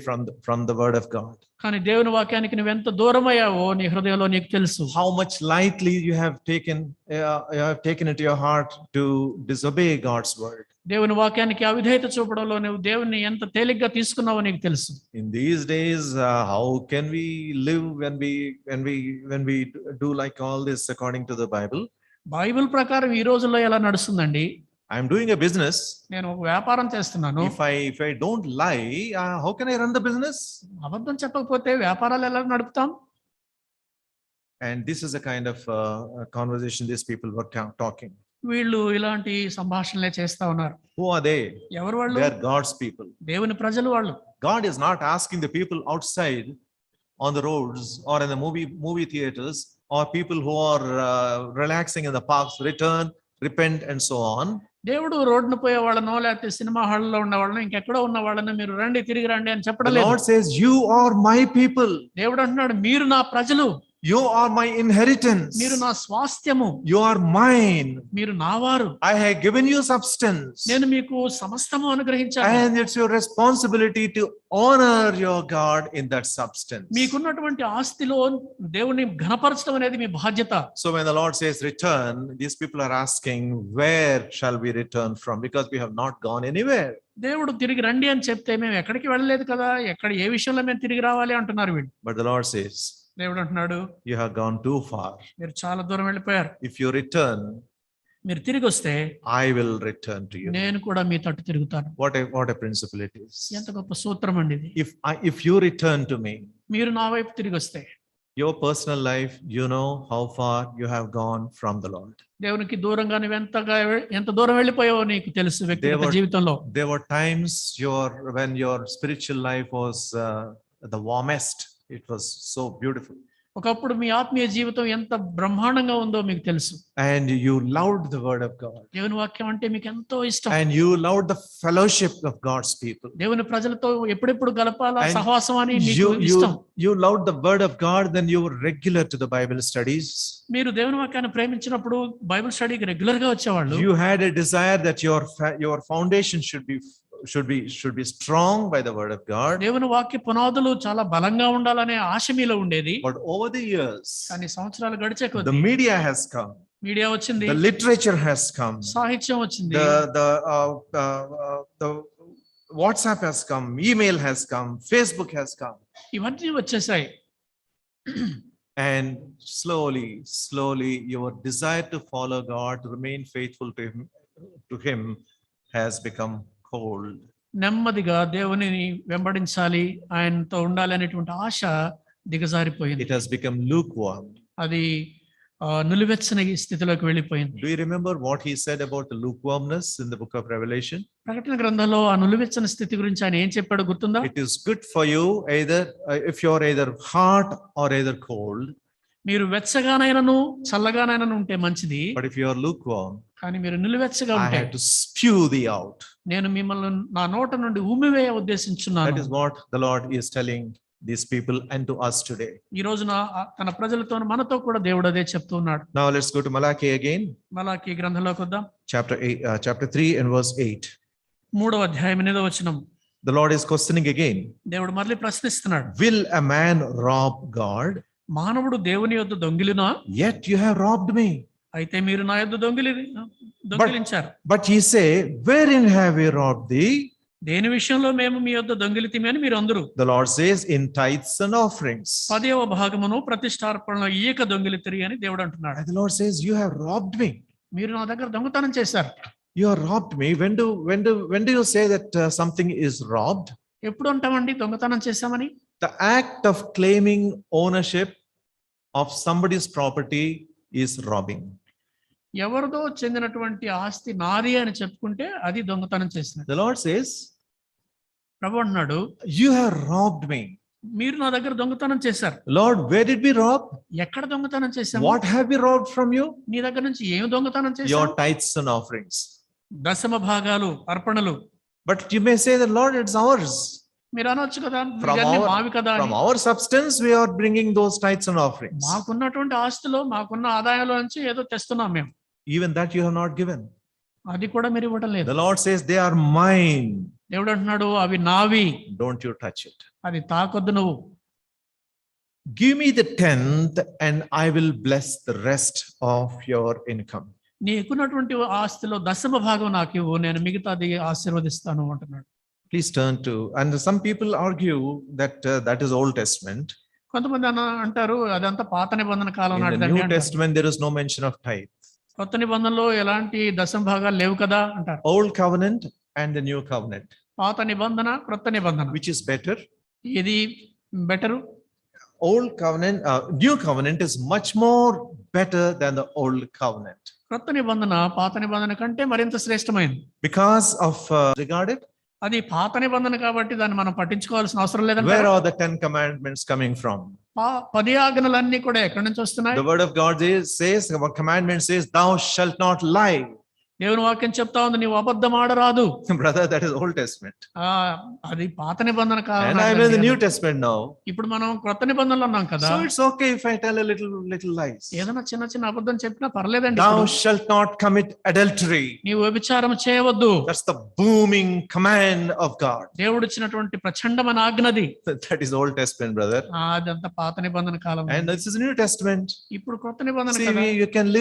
Speaker 1: from the word of God.
Speaker 2: కానీ దేవుని వాక్యానికి నువ్వు ఎంత దూరం అయ్యావో నీ హృదయంలో నీకు తెలుసు.
Speaker 1: How much lightly you have taken into your heart to disobey God's word.
Speaker 2: దేవుని వాక్యానికి అవిధేయత చూపడంలో నువ్వు దేవుని ఎంత తేలిగ్గా తీసుకున్నావో నీకు తెలుసు.
Speaker 1: In these days, how can we live when we do like all this according to the Bible?
Speaker 2: Bible ప్రకారం ఈ రోజుల్లో ఎలా నడుస్తుందండి?
Speaker 1: I'm doing a business.
Speaker 2: నేను ఒక వ్యాపారం చేస్తున్నాను.
Speaker 1: If I don't lie, how can I run the business?
Speaker 2: అబద్ధం చెప్పకపోతే వ్యాపారాలు ఎలా నడుపుతాం?
Speaker 1: And this is the kind of conversation these people were talking.
Speaker 2: వీళ్ళు ఇలాంటి సంభాషణలే చేస్తా ఉన్నారు.
Speaker 1: Who are they?
Speaker 2: ఎవరు వాళ్ళు?
Speaker 1: They are God's people.
Speaker 2: దేవుని ప్రజలు వాళ్ళు.
Speaker 1: God is not asking the people outside on the roads or in the movie theaters or people who are relaxing in the parks, return, repent and so on.
Speaker 2: దేవుడు రోడ్డున పోయే వాళ్ళనో లేకపోతే cinema హాల్లో ఉన్న వాళ్ళనో ఇంకెక్కడో ఉన్న వాళ్ళని మీరు రండి తిరిగి రండి అని చెప్పడం
Speaker 1: The
Speaker 2: లేదు.
Speaker 1: Lord says, you are my people.
Speaker 2: దేవుడు అంటున్నాడు మీరు నా ప్రజలు.
Speaker 1: You are my inheritance.
Speaker 2: మీరు నా స్వాస్థ్యము.
Speaker 1: You are mine.
Speaker 2: మీరు నా వారు.
Speaker 1: I have given you substance.
Speaker 2: నేను మీకు సమస్తము అనుగ్రహించాను.
Speaker 1: And it's your responsibility to honor your God in that substance.
Speaker 2: మీకున్నటువంటి ఆస్తిలో దేవుని ఘనపరచడం అనేది మీ బాధ్యత.
Speaker 1: So when the Lord says return, these people are asking, where shall we return from? Because we have not gone anywhere.
Speaker 2: దేవుడు తిరిగి రండి అని చెప్తే మేము ఎక్కడికి వెళ్ళలేదు కదా, ఎక్కడ ఏ విషయంలో మేము తిరిగి రావాలి అంటున్నారు వీళ్ళు.
Speaker 1: But the Lord says,
Speaker 2: దేవుడు అంటున్నాడు
Speaker 1: you have gone too far.
Speaker 2: మీరు చాలా దూరం వెళ్ళిపోయారు.
Speaker 1: If you return,
Speaker 2: మీరు తిరిగి వస్తే
Speaker 1: I will return to you.
Speaker 2: నేను కూడా మీ తట్టు తిరుగుతాను.
Speaker 1: What a principle it is.
Speaker 2: ఎంత గొప్ప సూత్రం అండి ఇది.
Speaker 1: If you return to me,
Speaker 2: మీరు నా వైపు తిరిగి వస్తే
Speaker 1: your personal life, you know how far you have gone from the Lord.
Speaker 2: దేవునికి దూరంగా నువ్వు ఎంత దూరం వెళ్ళిపోయావో నీకు తెలుసు వ్యక్తిగత జీవితంలో.
Speaker 1: There were times when your spiritual life was the warmest. It was so beautiful.
Speaker 2: ఒకప్పుడు మీ ఆత్మీయ జీవితం ఎంత బ్రహ్మాండంగా ఉందో మీకు తెలుసు.
Speaker 1: And you loved the word of God.
Speaker 2: దేవుని వాక్యం అంటే మీకు ఎంతో ఇష్టం.
Speaker 1: And you loved the fellowship of God's people.
Speaker 2: దేవుని ప్రజలతో ఎప్పుడెప్పుడు గలపాలా సహవాసం అని మీకు ఇష్టం.
Speaker 1: You loved the word of God, then you were regular to the Bible studies.
Speaker 2: మీరు దేవుని వాక్యాన్ని ప్రేమించినప్పుడు బైబిల్ స్టడీకి రెగ్యులర్ గా వచ్చేవాళ్ళు.
Speaker 1: You had a desire that your foundation should be strong by the word of God.
Speaker 2: దేవుని వాక్య పునాదులు చాలా బలంగా ఉండాలనే ఆశ మీలో ఉండేది.
Speaker 1: But over the years,
Speaker 2: కానీ సంవత్సరాలు గడిచే కొద్దీ
Speaker 1: the media has come.
Speaker 2: Media వచ్చింది.
Speaker 1: The literature has come.
Speaker 2: సాహిత్యం వచ్చింది.
Speaker 1: The WhatsApp has come, email has come, Facebook has come.
Speaker 2: ఇవన్నీ వచ్చేసాయి.
Speaker 1: And slowly your desire to follow God, to remain faithful to him has become cold.
Speaker 2: నెమ్మదిగా దేవుని వెంబడించాలి, ఆయనతో ఉండాలి అనేటువంటి ఆశ దిగజారిపోయింది.
Speaker 1: It has become lukewarm.
Speaker 2: అది నిలువెచ్చని స్థితిలోకి వెళ్ళిపోయింది.
Speaker 1: Do you remember what he said about the lukewarmness in the book of Revelation?
Speaker 2: ప్రకటన గ్రంథంలో ఆ నిలువెచ్చని స్థితి గురించి ఆయన ఏం చెప్పాడో గుర్తుందా?
Speaker 1: It is good for you if you are either hot or either cold.
Speaker 2: మీరు వెచ్చగానైనను చల్లగానైనను ఉంటే మంచిది.
Speaker 1: But if you are lukewarm,
Speaker 2: కానీ మీరు నిలువెచ్చగా
Speaker 1: I
Speaker 2: ఉంటే
Speaker 1: have to spew thee out.
Speaker 2: నేను మిమ్మల్ని నా నోట నుండి ఉమ్మివేయ ఉద్దేశించున్నాను.
Speaker 1: That is what the Lord is telling these people and to us today.
Speaker 2: ఈ రోజున తన ప్రజలతో మనతో కూడా దేవుడు అదే చెప్తూ ఉన్నాడు.
Speaker 1: Now let's go to Malachi again.
Speaker 2: మలాకి గ్రంథంలోకి వద్దాం.
Speaker 1: Chapter 3 and verse 8.
Speaker 2: 3వ అధ్యాయం 8వ వచనం.
Speaker 1: The Lord is questioning again.
Speaker 2: దేవుడు మళ్ళీ ప్రశ్నిస్తున్నాడు.
Speaker 1: Will a man rob God?
Speaker 2: మానవుడు దేవుని యొద్ద దొంగిలినా?
Speaker 1: Yet you have robbed me.
Speaker 2: అయితే మీరు నా యొద్ద దొంగిలించారు.
Speaker 1: But he say, wherein have we robbed thee?
Speaker 2: దేని విషయంలో మేము మీ యొద్ద దొంగిలితిమి అని మీరు అందరూ.
Speaker 1: The Lord says, in tithes and offerings.
Speaker 2: 10వ భాగమును ప్రతిష్ఠార్పణలో ఈయక దొంగిలితిరి అని దేవుడు అంటున్నాడు.
Speaker 1: And the Lord says, you have robbed me.
Speaker 2: మీరు నా దగ్గర దొంగతనం చేశారు.
Speaker 1: You have robbed me. When do you say that something is robbed?
Speaker 2: ఎప్పుడు అంటామండి దొంగతనం చేశామని?
Speaker 1: The act of claiming ownership of somebody's property is robbing.
Speaker 2: ఎవరిదో చెందినటువంటి ఆస్తి నాది అని చెప్పుకుంటే అది దొంగతనం చేసినట్టు.
Speaker 1: The Lord says,
Speaker 2: ప్రభు అంటున్నాడు,
Speaker 1: you have robbed me.
Speaker 2: మీరు నా దగ్గర దొంగతనం చేశారు.
Speaker 1: Lord, where did we rob?
Speaker 2: ఎక్కడ దొంగతనం చేశాము?
Speaker 1: What have we robbed from you?
Speaker 2: నీ దగ్గర నుంచి ఏం దొంగతనం చేశాము?
Speaker 1: Your tithes and offerings.
Speaker 2: దశమ భాగాలు, అర్పణలు.
Speaker 1: But you may say that, Lord, it's ours.
Speaker 2: మీరు అనొచ్చు కదా, మావి కదా.
Speaker 1: From our substance we are bringing those tithes and offerings.
Speaker 2: మాకున్నటువంటి ఆస్తిలో మాకున్న ఆదాయంలో నుంచి ఏదో తెస్తున్నాం మేము.
Speaker 1: Even that you have not given.
Speaker 2: అది కూడా మీరు ఇవ్వడం లేదు.
Speaker 1: The Lord says, they are mine.
Speaker 2: దేవుడు అంటున్నాడు, అవి నావి.
Speaker 1: Don't you touch it.
Speaker 2: అది తాకొద్దు నువ్వు.
Speaker 1: Give me the 10th and I will bless the rest of your income.
Speaker 2: నీకున్నటువంటి ఆస్తిలో దశమ భాగం నాకు ఇవ్వు, నేను మిగతాది ఆశీర్వదిస్తాను అంటున్నాడు.
Speaker 1: Please turn to, and some people argue that that is Old Testament.
Speaker 2: కొంతమంది అంటారు అదంతా పాత నిబంధన కాలం
Speaker 1: In the
Speaker 2: నాటిదని
Speaker 1: New
Speaker 2: అంటారు.
Speaker 1: Testament there is no mention of tithe.
Speaker 2: కొత్త నిబంధనలో ఎలాంటి దశమ భాగాలు లేవు కదా అంటారు.
Speaker 1: Old covenant and the new covenant.
Speaker 2: పాత నిబంధన, క్రొత్త నిబంధన,
Speaker 1: Which is better?
Speaker 2: ఇది better?
Speaker 1: Old covenant, new covenant is much more better than the old covenant.
Speaker 2: క్రొత్త నిబంధన పాత నిబంధన కంటే మరింత శ్రేష్టమైనది.
Speaker 1: Because of regarded,
Speaker 2: అది పాత నిబంధన కాబట్టి దాన్ని మనం పట్టించుకోవాల్సిన అవసరం లేదంటే.
Speaker 1: where are the 10 commandments coming from?
Speaker 2: 10 ఆజ్ఞలన్నీ కూడా ఎక్కడి నుంచి వస్తున్నాయి?
Speaker 1: The word of God says, our commandment says, thou shalt not lie.
Speaker 2: దేవుని వాక్యం చెప్తా ఉంది, నీవు అబద్ధం ఆడరాదు.
Speaker 1: Brother, that is Old Testament.
Speaker 2: అది పాత నిబంధన
Speaker 1: And
Speaker 2: కాదు.
Speaker 1: I am in the New Testament now.
Speaker 2: ఇప్పుడు మనం క్రొత్త నిబంధనలో ఉన్నాం కదా.
Speaker 1: So it's okay if I tell a little lies.
Speaker 2: ఏదైనా చిన్న చిన్న అబద్ధం చెప్పినా పర్లేదండి.
Speaker 1: Thou shalt not commit adultery.
Speaker 2: నీవు వ్యభిచారం చేయవద్దు.
Speaker 1: That's the booming command of God.
Speaker 2: దేవుడు ఇచ్చినటువంటి ప్రచండమైన ఆజ్ఞది.
Speaker 1: That is Old Testament, brother.
Speaker 2: అదంతా పాత నిబంధన కాలం.
Speaker 1: And this is New Testament.
Speaker 2: ఇప్పుడు క్రొత్త నిబంధన
Speaker 1: See,
Speaker 2: కదా.
Speaker 1: you can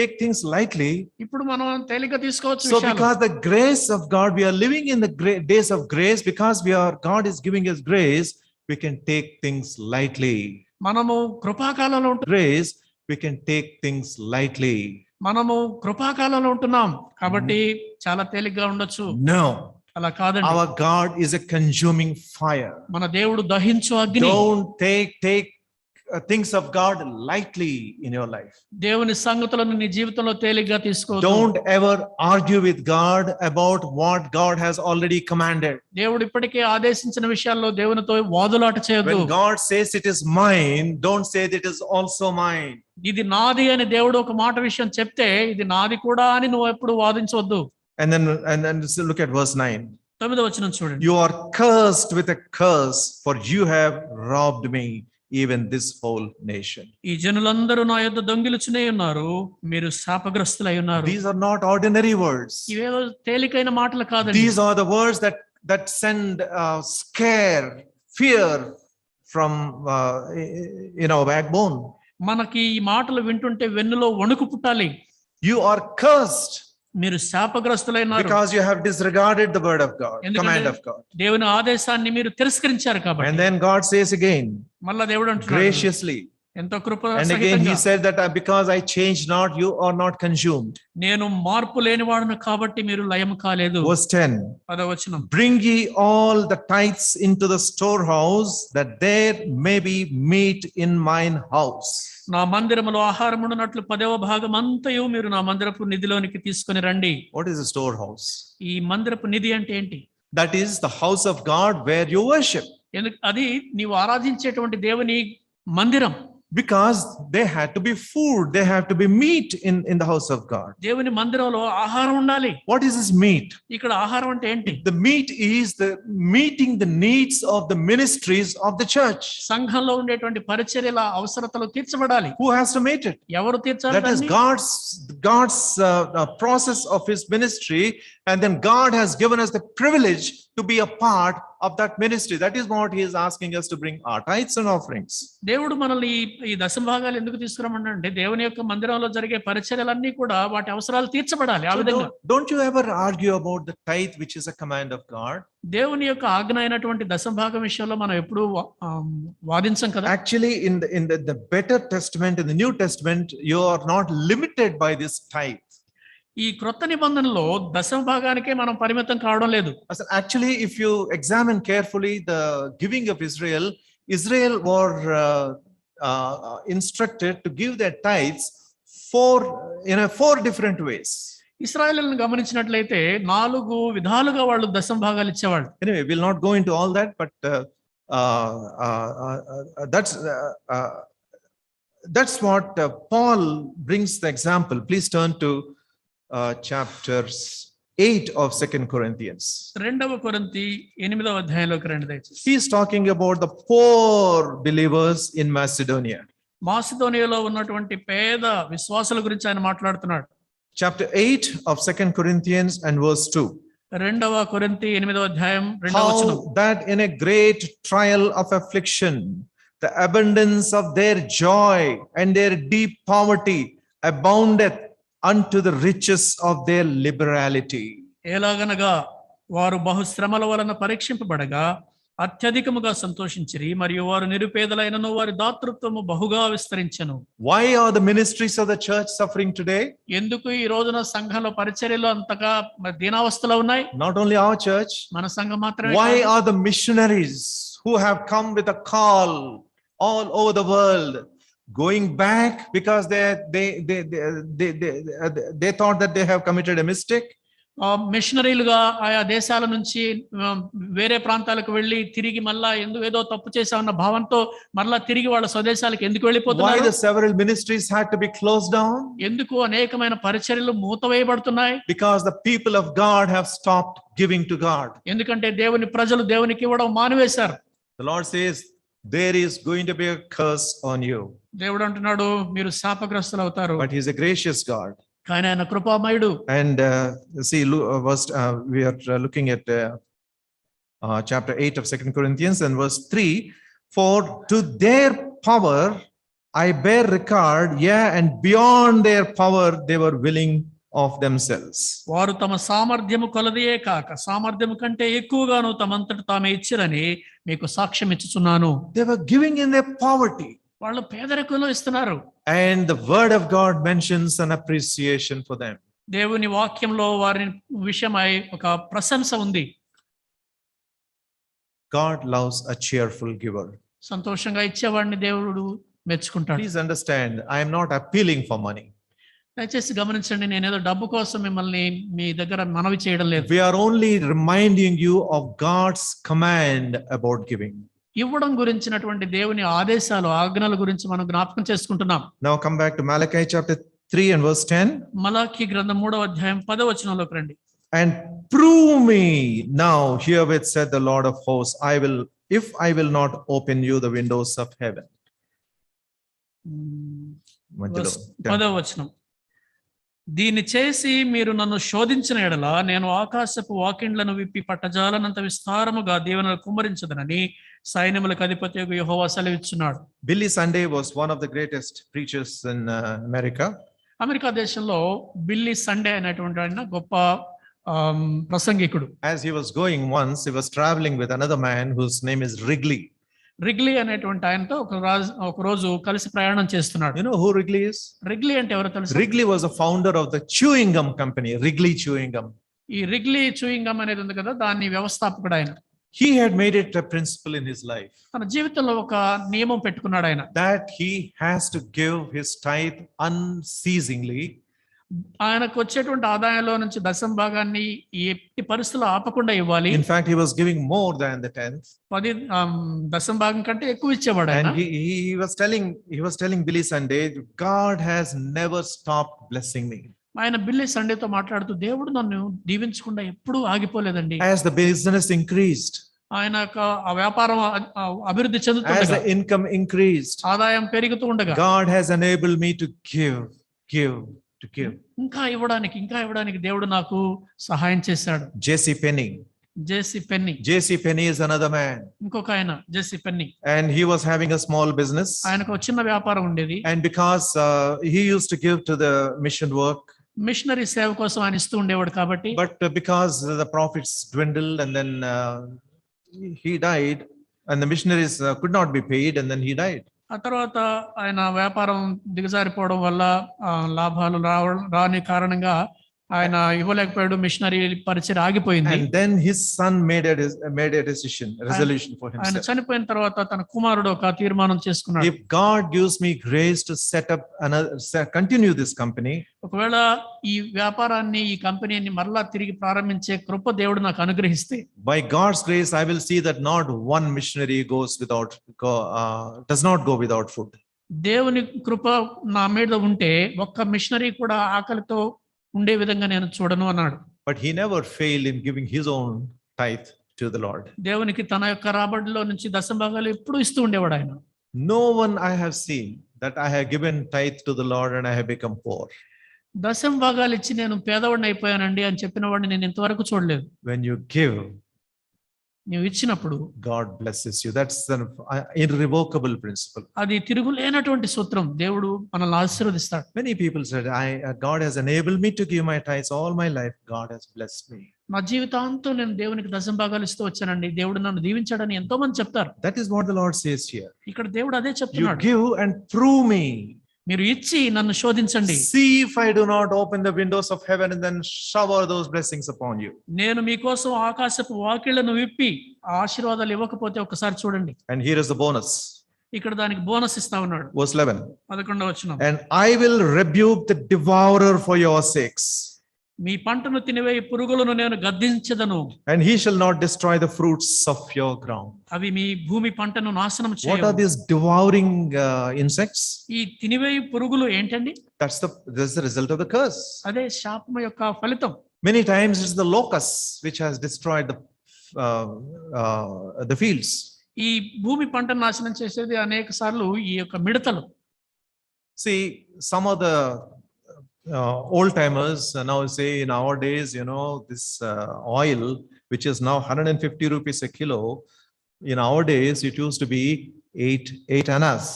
Speaker 1: take things lightly.
Speaker 2: ఇప్పుడు మనం తేలిగ్గా తీసుకోవచ్చు
Speaker 1: So
Speaker 2: విషయాలు.
Speaker 1: because the grace of God, we are living in the days of grace, because God is giving us grace, we can take things lightly.
Speaker 2: మనము కృపాకాలంలో ఉంటున్నాం.
Speaker 1: Grace, we can take things lightly.
Speaker 2: మనము కృపాకాలంలో ఉంటున్నాం కాబట్టి చాలా తేలిగ్గా ఉండొచ్చు.
Speaker 1: No.
Speaker 2: అలా కాదండి.
Speaker 1: Our God is a consuming fire.
Speaker 2: మన దేవుడు దహించు అగ్ని.
Speaker 1: Don't take things of God lightly in your life.
Speaker 2: దేవుని సంగతులను నీ జీవితంలో తేలిగ్గా తీసుకోవద్దు.
Speaker 1: Don't ever argue with God about what God has already commanded.
Speaker 2: దేవుడు ఇప్పటికే ఆదేశించిన విషయాల్లో దేవునితో వాదులాట చేయొద్దు.
Speaker 1: When God says it is mine, don't say that it is also mine.
Speaker 2: ఇది నాది అని దేవుడు ఒక మాట విషయం చెప్తే ఇది నాది కూడా అని నువ్వు ఎప్పుడు వాదించవద్దు.
Speaker 1: And then look at verse 9.
Speaker 2: 9వ వచనం చూడండి.
Speaker 1: You are cursed with a curse, for you have robbed me, even this whole nation.
Speaker 2: ఈ జనులందరూ నా యొద్ద దొంగిలుచునే ఉన్నారు, మీరు శాపగ్రస్తులై ఉన్నారు.
Speaker 1: These are not ordinary words.
Speaker 2: ఇవేవో తేలికైన మాటలు కాదండి.
Speaker 1: These are the words that send scare, fear from in our backbone.
Speaker 2: మనకి ఈ మాటలు వింటుంటే వెన్నులో వణుకు పుట్టాలి.
Speaker 1: You are cursed
Speaker 2: మీరు శాపగ్రస్తులైనారు.
Speaker 1: because you have disregarded the word of God, command of God.
Speaker 2: దేవుని ఆదేశాన్ని మీరు తిరస్కరించారు కాబట్టి.
Speaker 1: And then God says again,
Speaker 2: మళ్ళా దేవుడు అంటున్నాడు
Speaker 1: graciously.
Speaker 2: ఎంతో కృప
Speaker 1: And again he
Speaker 2: సహితంగా,
Speaker 1: said that because I changed not, you are not consumed.
Speaker 2: నేను మార్పు లేనివాడును కాబట్టి మీరు లయం కాలేదు.
Speaker 1: Verse 10.
Speaker 2: 10వ వచనం.
Speaker 1: Bring ye all the tithes into the storehouse, that there may be meat in mine house.
Speaker 2: నా మందిరములో ఆహారం ఉండునట్లు 10వ భాగం అంతయు మీరు నా మందిరపు నిధిలోనికి తీసుకొని రండి.
Speaker 1: What is a storehouse?
Speaker 2: ఈ మందిరపు నిధి అంటే ఏంటి?
Speaker 1: That is the house of God where you worship.
Speaker 2: అది నీవు ఆరాధించేటువంటి దేవుని మందిరం.
Speaker 1: Because they had to be food, they have to be meat in the house of God.
Speaker 2: దేవుని మందిరంలో ఆహారం ఉండాలి.
Speaker 1: What is this meat?
Speaker 2: ఇక్కడ ఆహారం అంటే ఏంటి?
Speaker 1: The meat is the meeting the needs of the ministries of the church.
Speaker 2: సంఘంలో ఉండేటువంటి పరిచర్యల అవసరతలు తీర్చబడాలి.
Speaker 1: Who has to meet it?
Speaker 2: ఎవరు తీర్చాలి?
Speaker 1: That is God's process of his ministry, and then God has given us the privilege to be a part of that ministry. That is what he is asking us to bring our tithes and offerings.
Speaker 2: దేవుడు మనల్ని ఈ దశమ భాగాలు ఎందుకు తీసుకురామంటే దేవుని యొక్క మందిరంలో జరిగే పరిచర్యలన్నీ కూడా వాటి అవసరాలు తీర్చబడాలి. ఆ విధంగా
Speaker 1: Don't you ever argue about the tithe, which is a command of God?
Speaker 2: దేవుని యొక్క ఆజ్ఞ అయినటువంటి దశమ భాగం విషయంలో మనం ఎప్పుడు వాదించం కదా.
Speaker 1: Actually, in the better testament, in the New Testament, you are not limited by this tithe.
Speaker 2: ఈ క్రొత్త నిబంధనలో దశమ భాగానికే మనం పరిమితం కావడం లేదు.
Speaker 1: Actually, if you examine carefully the giving of Israel were instructed to give their tithes in 4 different ways.
Speaker 2: ఇశ్రాయేలును గమనించినట్లయితే 4 విధాలుగా వాళ్ళు దశమ భాగాలు ఇచ్చేవాళ్ళు.
Speaker 1: Anyway, we'll not go into all that, but that's what Paul brings the example. Please turn to chapter 8 of 2 Corinthians.
Speaker 2: 2వ కొరింథీ 8వ అధ్యాయంలోకి రండి దయచేసి.
Speaker 1: He is talking about the poor believers in Macedonia.
Speaker 2: మాసిదోనియాలో ఉన్నటువంటి పేద విశ్వాసుల గురించి ఆయన మాట్లాడుతున్నాడు.
Speaker 1: Chapter 8 of 2 Corinthians and verse 2.
Speaker 2: 2వ కొరింథీ 8వ అధ్యాయం 2వ వచనం.
Speaker 1: How that in a great trial of affliction, the abundance of their joy and their deep poverty aboundeth unto the riches of their liberality.
Speaker 2: ఎలాగనగా వారు బహుశ్రమల వలన పరీక్షింపబడగా అత్యధికముగా సంతోషించిరి, మరియు వారు నిరుపేదలైనను వారి దాతృత్వము బహుగా విస్తరించెను.
Speaker 1: Why are the ministries of the church suffering today?
Speaker 2: ఎందుకు ఈ రోజున సంఘంలో పరిచర్యలు అంతగా దీనావస్థలో ఉన్నాయి?
Speaker 1: Not only our church.
Speaker 2: మన సంఘం మాత్రమే
Speaker 1: Why
Speaker 2: కాదు.
Speaker 1: are the missionaries who have come with a call all over the world going back because they thought that they have committed a mistake?
Speaker 2: మిషనరీలుగా ఆయా దేశాల నుంచి వేరే ప్రాంతాలకు వెళ్ళి తిరిగి మళ్ళా ఏదో తప్పు చేశామన్న భావంతో మళ్ళా తిరిగి వాళ్ళ స్వదేశాలకు ఎందుకు
Speaker 1: Why
Speaker 2: వెళ్ళిపోతున్నారు?
Speaker 1: the several ministries had to be closed down?
Speaker 2: ఎందుకు అనేకమైన పరిచర్యలు మూతవేయబడుతున్నాయి?
Speaker 1: Because the people of God have stopped giving to God.
Speaker 2: ఎందుకంటే దేవుని ప్రజలు దేవునికి ఇవ్వడం మానివేశారు.
Speaker 1: The Lord says there is going to be a curse on you.
Speaker 2: దేవుడు అంటున్నాడు మీరు శాపగ్రస్తులు అవుతారు.
Speaker 1: But He is a gracious God.
Speaker 2: కానీ ఆయన కృపామయుడు.
Speaker 1: And see, we are looking at chapter 8 of 2 Corinthians and verse 3. For to their power I bear record, yeah, and beyond their power they were willing of themselves.
Speaker 2: వారు తమ సామర్థ్యము కొలదియే కాక సామర్థ్యము కంటే ఎక్కువగాను తమంతట తామే ఇచ్చిరని మీకు సాక్ష్యం ఇచ్చుచున్నాను.
Speaker 1: They were giving in their poverty.
Speaker 2: వాళ్ళు పేదరికంలో ఇస్తున్నారు.
Speaker 1: And the word of God mentions an appreciation for them.
Speaker 2: దేవుని వాక్యంలో వారి విషయమై ఒక ప్రశంస ఉంది.
Speaker 1: God loves a cheerful giver.
Speaker 2: సంతోషంగా ఇచ్చేవాడిని దేవుడు మెచ్చుకుంటాడు.
Speaker 1: Please understand, I am not appealing for money.
Speaker 2: దయచేసి గమనించండి, నేనేదో డబ్బు కోసం మిమ్మల్ని మీ దగ్గర మనవి చేయడం లేదు.
Speaker 1: We are only reminding you of God's command about giving.
Speaker 2: ఇవ్వడం గురించినటువంటి దేవుని ఆదేశాలు ఆజ్ఞల గురించి మనం జ్ఞాపకం చేసుకుంటున్నాం.
Speaker 1: Now come back to Malachi chapter 3 and verse 10.
Speaker 2: మలాకి గ్రంథం 3వ అధ్యాయం 10వ వచనంలోకి రండి.
Speaker 1: And prove me now herewith said the Lord of hosts, if I will not open you the windows of heaven.
Speaker 2: 10వ వచనం. దీన్ని చేసి మీరు నన్ను శోధించిన ఎడల నేను ఆకాశపు వాకిండ్లను విప్పి పట్టజాలనంత విస్తారముగా దీవెనలు కుమ్మరించదనని సైన్యములకు అధిపతియగు యెహోవా సెలవిచ్చున్నాడు.
Speaker 1: Billy Sunday was one of the greatest preachers in America.
Speaker 2: America దేశంలో బిల్లీ సండే అనేటువంటి ఆయన గొప్ప ప్రసంగికుడు.
Speaker 1: As he was going once, he was traveling with another man whose name is Wrigley.
Speaker 2: Wrigley అనేటువంటి ఆయనతో ఒక రోజు కలిసి ప్రయాణం చేస్తున్నాడు.
Speaker 1: You know who Wrigley is?
Speaker 2: Wrigley అంటే ఎవరో తెలుసు?
Speaker 1: Wrigley was a founder of the chewing gum company, Wrigley Chewing Gum.
Speaker 2: ఈ రిగ్లీ చూయింగ్ గమ్ అనేది ఉంది కదా, దాని వ్యవస్థాపకుడు ఆయన.
Speaker 1: He had made it a principle in his life
Speaker 2: తన జీవితంలో ఒక నియమం పెట్టుకున్నాడు ఆయన.
Speaker 1: that he has to give his tithe unceasingly.
Speaker 2: ఆయనకు వచ్చేటువంటి ఆదాయంలో నుంచి దశమ భాగాన్ని ఎట్టి పరిస్థితుల్లో ఆపకుండా ఇవ్వాలి.
Speaker 1: In fact, he was giving more than the 10th.
Speaker 2: 10 దశమ భాగం కంటే ఎక్కువ ఇచ్చేవాడు ఆయన.
Speaker 1: And he was telling Billy Sunday, God has never stopped blessing me.
Speaker 2: ఆయన బిల్లీ సండేతో మాట్లాడుతూ దేవుడు నన్ను దీవించకుండా ఎప్పుడూ ఆగిపోలేదండి.
Speaker 1: As the business increased,
Speaker 2: ఆయన ఆ వ్యాపారం అభివృద్ధి చెందుతుండగా,
Speaker 1: as the income increased,
Speaker 2: ఆదాయం పెరుగుతూ ఉండగా
Speaker 1: God has enabled me to give.
Speaker 2: ఇంకా ఇవ్వడానికి దేవుడు నాకు సహాయం చేశాడు.
Speaker 1: J.C. Penney.
Speaker 2: J C Penney
Speaker 1: is another man.
Speaker 2: ఇంకొక ఆయన J C Penney.
Speaker 1: And he was having a small business.
Speaker 2: ఆయనకు ఒక చిన్న వ్యాపారం ఉండేది.
Speaker 1: And because he used to give to the mission work.
Speaker 2: Missionary సేవ కోసం ఆయన ఇస్తూ ఉండేవాడు కాబట్టి.
Speaker 1: But because the profits dwindled and then he died and the missionaries could not be paid and then he died.
Speaker 2: ఆ తర్వాత ఆయన వ్యాపారం దిగజారిపోవడం వల్ల లాభాలు రాని కారణంగా ఆయన ఇవ్వలేకపోయాడు. మిషనరీ పరిచయం ఆగిపోయింది.
Speaker 1: And then his son made a resolution for himself.
Speaker 2: ఆయన చనిపోయిన తర్వాత తన కుమారుడు ఒక తీర్మానం చేసుకున్నాడు.
Speaker 1: If God gives me grace to continue this company,
Speaker 2: ఒకవేళ ఈ వ్యాపారాన్ని ఈ కంపెనీని మరలా తిరిగి ప్రారంభించే కృప దేవుడు నాకు అనుగ్రహిస్తే,
Speaker 1: by God's grace I will see that not one missionary does not go without food.
Speaker 2: దేవుని కృప నా మీద ఉంటే ఒక్క మిషనరీ కూడా ఆకలితో ఉండే విధంగా నేను చూడను అన్నాడు.
Speaker 1: But he never failed in giving his own tithe to the Lord.
Speaker 2: దేవునికి తన యొక్క రాబడిలో నుంచి దశమ భాగాలు ఎప్పుడూ ఇస్తూ ఉండేవాడు ఆయన.
Speaker 1: No one I have seen that I have given tithe to the Lord and I have become poor.
Speaker 2: దశమ భాగాలు ఇచ్చి నేను పేదవాడిని అయిపోయానండి అని చెప్పిన వాడిని నేను ఇంతవరకు చూడలేదు.
Speaker 1: When you give,
Speaker 2: నీవు ఇచ్చినప్పుడు
Speaker 1: God blesses you. That's an irrevocable principle.
Speaker 2: అది తిరుగులేనటువంటి సూత్రం. దేవుడు మనల్ని ఆశీర్వదిస్తాడు.
Speaker 1: Many people said, God has enabled me to give my tithes all my life. God has blessed me.
Speaker 2: నా జీవితాంతం నేను దేవునికి దశమ భాగాలు ఇస్తూ వచ్చానండి, దేవుడు నన్ను దీవించాడని ఎంతో మంది చెప్తారు.
Speaker 1: That is what the Lord says here.
Speaker 2: ఇక్కడ దేవుడు అదే
Speaker 1: You
Speaker 2: చెప్తున్నాడు.
Speaker 1: give and prove me.
Speaker 2: మీరు ఇచ్చి నన్ను శోధించండి.
Speaker 1: See if I do not open the windows of heaven and then shower those blessings upon you.
Speaker 2: నేను మీకోసం ఆకాశపు వాకిళ్లను విప్పి ఆ ఆశీర్వాదాలు ఇవ్వకపోతే ఒకసారి చూడండి.
Speaker 1: And here is the bonus.
Speaker 2: ఇక్కడ దానికి బోనస్ ఇస్తా ఉన్నాడు.
Speaker 1: Verse 11.
Speaker 2: 11వ వచనం.
Speaker 1: And I will rebuke the devourer for your sakes.
Speaker 2: మీ పంటను తినివేయి పురుగులను నేను గద్దించెదను.
Speaker 1: And he shall not destroy the fruits of your ground.
Speaker 2: అవి మీ భూమి పంటను నాశనం
Speaker 1: What are
Speaker 2: చేయవు.
Speaker 1: these devouring insects?
Speaker 2: ఈ తినివేయి పురుగులు ఏంటండి?
Speaker 1: That's the result of the curse.
Speaker 2: అదే శాపము యొక్క ఫలితం.
Speaker 1: Many times it's the locusts which has destroyed the fields.
Speaker 2: ఈ భూమి పంటను నాశనం చేసేది అనేక సార్లు ఈ యొక్క మిడతలు.
Speaker 1: See, some of the old timers now say in our days, this oil, which is now 150 rupees a kilo, in our days it used to be 8 annas.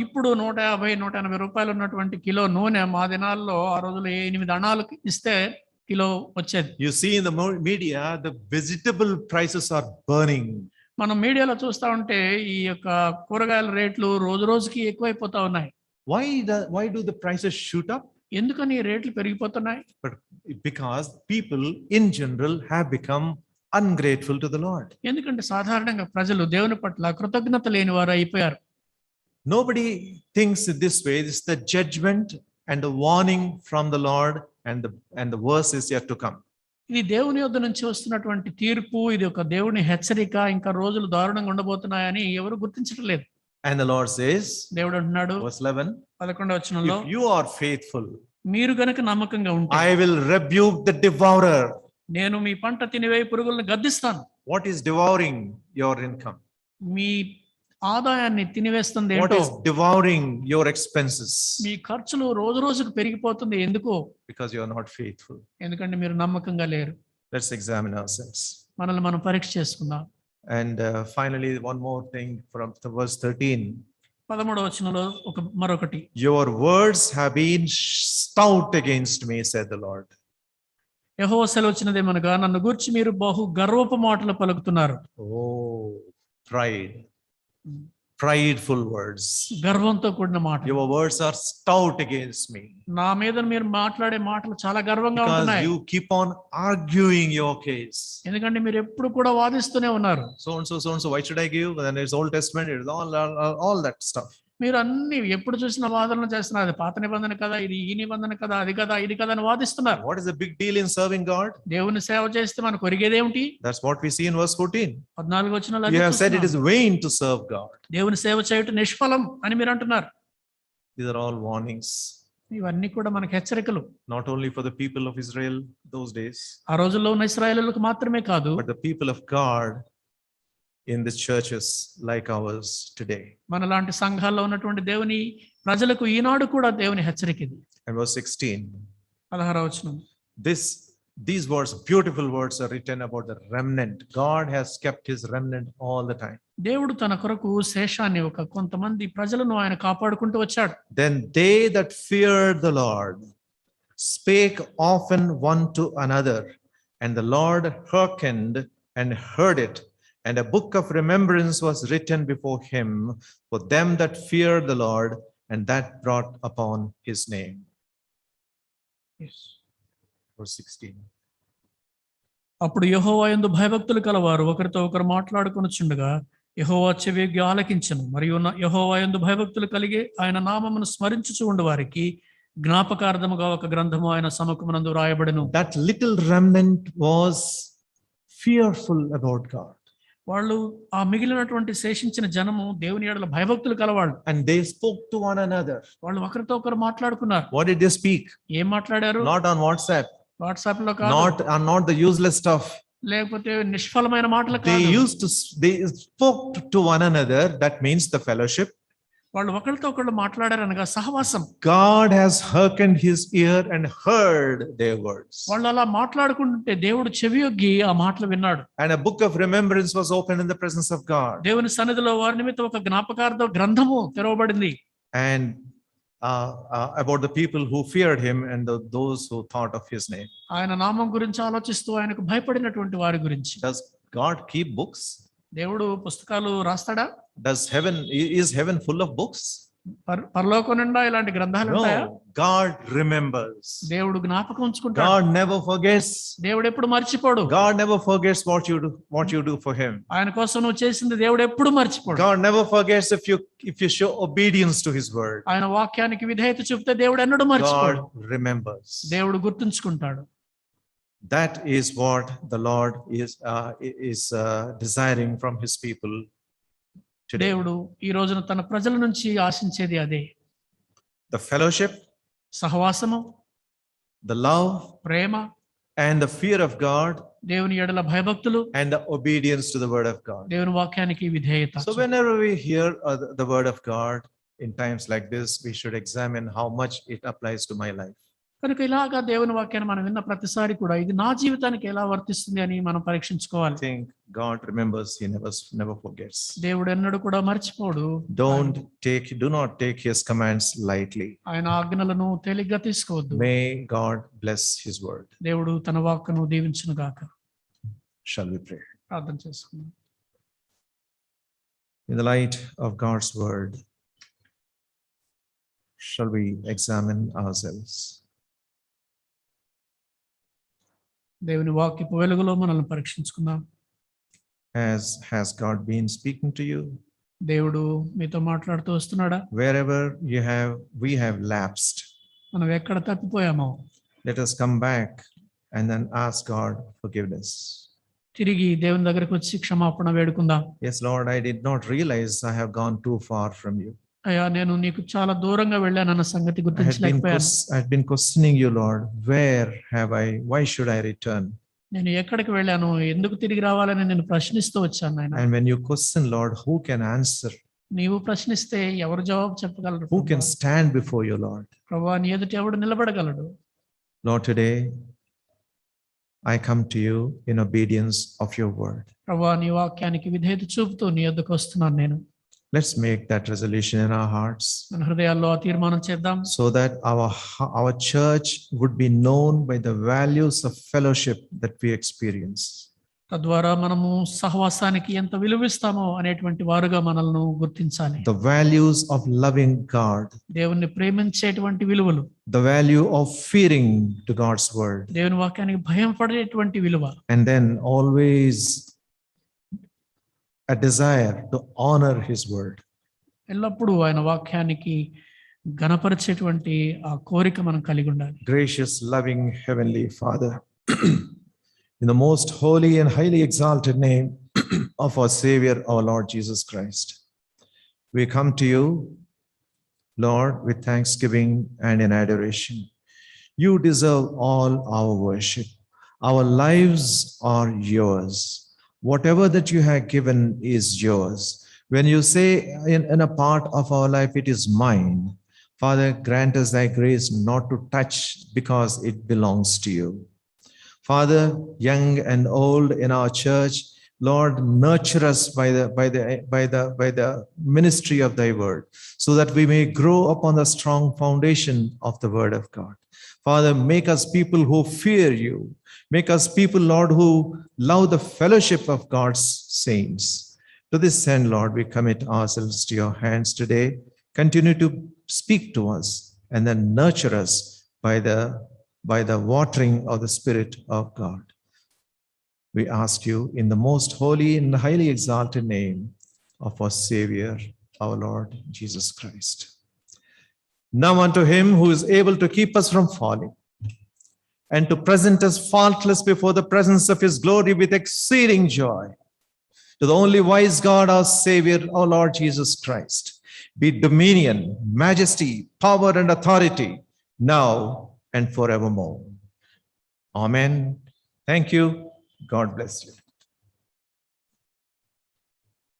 Speaker 2: ఇప్పుడు 150-180 రూపాయలు ఉన్నటువంటి కిలో నూనె మా దినాల్లో ఆ రోజుల్లో 8 అణాలకు ఇస్తే కిలో వచ్చేది.
Speaker 1: You see in the media, the vegetable prices are burning.
Speaker 2: మనం మీడియాలో చూస్తా ఉంటే ఈ యొక్క కూరగాయల రేట్లు రోజు రోజుకి ఎక్కువైపోతా ఉన్నాయి.
Speaker 1: Why do the prices shoot up?
Speaker 2: ఎందుకని రేట్లు పెరిగిపోతున్నాయి?
Speaker 1: But because people in general have become ungrateful to the Lord.
Speaker 2: ఎందుకంటే సాధారణంగా ప్రజలు దేవుని పట్ల కృతజ్ఞత లేని వారు అయిపోయారు.
Speaker 1: Nobody thinks it this way. It's the judgment and the warning from the Lord, and the worst is yet to come.
Speaker 2: ఇది దేవుని యొద్ద నుంచి వస్తున్నటువంటి తీర్పు, ఇది ఒక దేవుని హెచ్చరిక, ఇంకా రోజులు దారుణంగా ఉండబోతున్నాయని ఎవరు గుర్తించడం లేదు.
Speaker 1: And the Lord says,
Speaker 2: దేవుడు అంటున్నాడు
Speaker 1: verse 11,
Speaker 2: 11వ వచనంలో,
Speaker 1: if you are faithful,
Speaker 2: మీరు గనుక నమ్మకంగా ఉంటే
Speaker 1: I will rebuke the devourer.
Speaker 2: నేను మీ పంట తినివేయి పురుగులను గద్దిస్తాను.
Speaker 1: What is devouring your income?
Speaker 2: మీ ఆదాయాన్ని తినివేస్తుంది
Speaker 1: What
Speaker 2: ఏంటో.
Speaker 1: is devouring your expenses?
Speaker 2: మీ ఖర్చులు రోజు రోజుకు పెరిగిపోతుంది. ఎందుకు?
Speaker 1: Because you are not faithful.
Speaker 2: ఎందుకంటే మీరు నమ్మకంగా లేరు.
Speaker 1: Let's examine ourselves.
Speaker 2: మనల్ని మనం పరీక్ష చేసుకుందాం.
Speaker 1: And finally, one more thing from the verse 13.
Speaker 2: 13వ వచనంలో మరొకటి.
Speaker 1: Your words have been stout against me, said the Lord.
Speaker 2: యెహోవా సెలవుచ్చినదేమనగా, నన్ను గూర్చి మీరు బహు గర్వపు మాటలు పలుకుతున్నారు.
Speaker 1: Oh, pride. Prideful words.
Speaker 2: గర్వంతో కూడిన మాట.
Speaker 1: Your words are stout against me.
Speaker 2: నా మీద మీరు మాట్లాడే మాటలు చాలా గర్వంగా
Speaker 1: Because
Speaker 2: ఉంటున్నాయి.
Speaker 1: you keep on arguing your case.
Speaker 2: ఎందుకంటే మీరు ఎప్పుడు కూడా వాదిస్తూనే ఉన్నారు.
Speaker 1: So and so, why should I give? Then it's Old Testament, it's all that stuff.
Speaker 2: మీరు అన్ని ఎప్పుడు చూసిన వాదనలు చేస్తున్నారు. అది పాత నిబంధన కదా, ఇది ఈ నిబంధన కదా, అది కదా, ఇది కదా అని వాదిస్తున్నారు.
Speaker 1: What is the big deal in serving God?
Speaker 2: దేవుని సేవ చేస్తే మనకు ఒరిగేదేమిటి?
Speaker 1: That's what we see in verse 14.
Speaker 2: 14వ వచనంలో
Speaker 1: You have said it is vain to serve God.
Speaker 2: దేవుని సేవ చేయుట నిష్ఫలం అని మీరు అంటున్నారు.
Speaker 1: These are all warnings.
Speaker 2: ఇవన్నీ కూడా మనకు హెచ్చరికలు.
Speaker 1: Not only for the people of Israel those days,
Speaker 2: ఆ రోజుల్లో ఉన్న ఇశ్రాయేలులకు మాత్రమే కాదు,
Speaker 1: but the people of God in the churches like ours today.
Speaker 2: మనలాంటి సంఘాల్లో ఉన్నటువంటి దేవుని ప్రజలకు ఈనాడు కూడా దేవుని హెచ్చరిక ఇది.
Speaker 1: And verse 16.
Speaker 2: 16వ వచనం.
Speaker 1: These words, beautiful words, are written about the remnant. God has kept his remnant all the time.
Speaker 2: దేవుడు తన కొరకు శేషాన్ని, ఒక కొంతమంది ప్రజలను ఆయన కాపాడుకుంటూ వచ్చాడు.
Speaker 1: Then they that feared the Lord spake often one to another, and the Lord hearkened and heard it. And a book of remembrance was written before him for them that feared the Lord, and that brought upon his name. Verse 16.
Speaker 2: అప్పుడు యెహోవా యందు భయభక్తులు కలవారు ఒకరితో ఒకరు మాట్లాడుకొనుచుండగా, యెహోవా చెవియొగ్గి ఆలకించెను. మరియు యెహోవా యందు భయభక్తులు కలిగి ఆయన నామమును స్మరించుచు ఉండు వారికి జ్ఞాపకార్థముగా ఒక గ్రంథము ఆయన సముఖమునందు రాయబడెను.
Speaker 1: That little remnant was fearful about God.
Speaker 2: వాళ్ళు ఆ మిగిలినటువంటి శేషించిన జనము దేవుని యెడల భయభక్తులు కలవాళ్ళు.
Speaker 1: And they spoke to one another.
Speaker 2: వాళ్ళు ఒకరితో ఒకరు మాట్లాడుకున్నారు.
Speaker 1: What did they speak?
Speaker 2: ఏం మాట్లాడారు?
Speaker 1: Not on WhatsApp.
Speaker 2: వాట్సాప్ లో కాదు.
Speaker 1: Not the useless stuff.
Speaker 2: లేకపోతే నిష్ఫలమైన మాటలు
Speaker 1: They
Speaker 2: కాదు.
Speaker 1: they spoke to one another. That means the fellowship.
Speaker 2: వాళ్ళు ఒకరితో ఒకళ్ళు మాట్లాడారు అనగా సహవాసం.
Speaker 1: God has hearkened his ear and heard their words.
Speaker 2: వాళ్ళు అలా మాట్లాడుకుంటే దేవుడు చెవియొగ్గి ఆ మాటలు విన్నాడు.
Speaker 1: And a book of remembrance was opened in the presence of God.
Speaker 2: దేవుని సన్నిధిలో వారి నిమిత్తం ఒక జ్ఞాపకార్థ గ్రంథము తెరవబడింది.
Speaker 1: And about the people who feared him and those who thought of his name.
Speaker 2: ఆయన నామం గురించి ఆలోచిస్తూ ఆయనకు భయపడినటువంటి వారి గురించి.
Speaker 1: Does God keep books?
Speaker 2: దేవుడు పుస్తకాలు రాస్తాడా?
Speaker 1: Is heaven full of books?
Speaker 2: పరలోకం నిండా ఇలాంటి గ్రంథాలు ఉంటాయా?
Speaker 1: No, God remembers.
Speaker 2: దేవుడు జ్ఞాపకం ఉంచుకుంటాడు.
Speaker 1: God never forgets.
Speaker 2: దేవుడు ఎప్పుడు మర్చిపోడు.
Speaker 1: God never forgets what you do for him.
Speaker 2: ఆయన కోసం నువ్వు చేసింది దేవుడు ఎప్పుడు మర్చిపోడు.
Speaker 1: God never forgets if you show obedience to his word.
Speaker 2: ఆయన వాక్యానికి విధేయత చూపితే దేవుడు ఎన్నడూ మర్చిపోడు.
Speaker 1: God remembers.
Speaker 2: దేవుడు గుర్తుంచుకుంటాడు.
Speaker 1: That is what the Lord is desiring from his people today.
Speaker 2: దేవుడు ఈ రోజున తన ప్రజల నుంచి ఆశించేది అదే.
Speaker 1: The fellowship,
Speaker 2: సహవాసము,
Speaker 1: the love,
Speaker 2: Prema,
Speaker 1: and the fear of God,
Speaker 2: దేవుని యెడల భయభక్తులు,
Speaker 1: and the obedience to the word of God.
Speaker 2: దేవుని వాక్యానికి విధేయత.
Speaker 1: So whenever we hear the word of God in times like this, we should examine how much it applies to my life.
Speaker 2: కనుక ఇలాగా దేవుని వాక్యాన్ని మనం విన్న ప్రతిసారి కూడా ఇది నా జీవితానికి ఎలా వర్తిస్తుంది అని మనం పరీక్షించుకోవాలి.
Speaker 1: I think God remembers, he never forgets.
Speaker 2: దేవుడు ఎన్నడూ కూడా మర్చిపోడు.
Speaker 1: Do not take his commands lightly.
Speaker 2: ఆయన ఆజ్ఞలను తేలిగ్గా తీసుకోవద్దు.
Speaker 1: May God bless his word.
Speaker 2: దేవుడు తన వాక్కును దీవించును గాక.
Speaker 1: Shall we pray?
Speaker 2: ప్రార్థన చేసుకుందాం.
Speaker 1: In the light of God's word, shall we examine ourselves?
Speaker 2: దేవుని వాక్యపు వెలుగులో మనల్ని పరీక్షించుకుందాం.
Speaker 1: Has God been speaking to you?
Speaker 2: దేవుడు మీతో మాట్లాడుతూ వస్తున్నాడా?
Speaker 1: Wherever we have lapsed,
Speaker 2: మనం ఎక్కడ తప్పిపోయామో
Speaker 1: let us come back and then ask God forgiveness.
Speaker 2: తిరిగి దేవుని దగ్గరికి వచ్చి క్షమాపణ వేడుకుందాం.
Speaker 1: Yes, Lord, I did not realize I have gone too far from you.
Speaker 2: అయ్యా, నేను నీకు చాలా దూరంగా వెళ్ళానన్న సంగతి గుర్తించలేకపోయాను.
Speaker 1: I had been questioning you, Lord. Why should I return?
Speaker 2: నేను ఎక్కడికి వెళ్ళాను, ఎందుకు తిరిగి రావాలని నేను ప్రశ్నిస్తూ వచ్చాను నాయన.
Speaker 1: And when you question, Lord, who can answer?
Speaker 2: నీవు ప్రశ్నిస్తే ఎవరు జవాబు చెప్పగలరు?
Speaker 1: Who can stand before you, Lord?
Speaker 2: ప్రభువా, నీ ఎదుట ఎవడు నిలబడగలడు?
Speaker 1: Lord, today I come to you in obedience of your word.
Speaker 2: ప్రభువా, నీ వాక్యానికి విధేయత చూపుతూ నీ యొద్దకు వస్తున్నాను నేను.
Speaker 1: Let's make that resolution in our hearts,
Speaker 2: మన హృదయాల్లో ఆ తీర్మానం చేద్దాం.
Speaker 1: so that our church would be known by the values of fellowship that we experience.
Speaker 2: తద్వారా మనము సహవాసానికి ఎంత విలువిస్తామో అనేటువంటి వారుగా మనల్ని గుర్తించాలి.
Speaker 1: The values of loving God,
Speaker 2: దేవుణ్ణి ప్రేమించేటువంటి విలువలు,
Speaker 1: the value of fearing to God's word,
Speaker 2: దేవుని వాక్యానికి భయం పడేటువంటి విలువ,
Speaker 1: and then always a desire to honor his word.
Speaker 2: ఎల్లప్పుడూ ఆయన వాక్యానికి ఘనపరిచేటువంటి ఆ కోరిక మనం కలిగి ఉండాలి.
Speaker 1: Gracious, loving Heavenly Father, in the most holy and highly exalted name of our Savior, our Lord Jesus Christ, we come to you, Lord, with thanksgiving and in adoration. You deserve all our worship. Our lives are yours. Whatever that you have given is yours. When you say in a part of our life, it is mine, Father, grant us thy grace not to touch because it belongs to you. Father, young and old in our church, Lord, nurture us by the ministry of thy word, so that we may grow upon the strong foundation of the word of God. Father, make us people who fear you. Make us people, Lord, who love the fellowship of God's saints. To this end, Lord, we commit ourselves to your hands today. Continue to speak to us and then nurture us by the watering of the Spirit of God. We ask you in the most holy and highly exalted name of our Savior, our Lord Jesus Christ. Now unto him who is able to keep us from falling and to present us faultless before the presence of his glory with exceeding joy, to the only wise God, our Savior, our Lord Jesus Christ, be dominion, majesty, power, and authority, now and forevermore. Amen. Thank you. God bless you.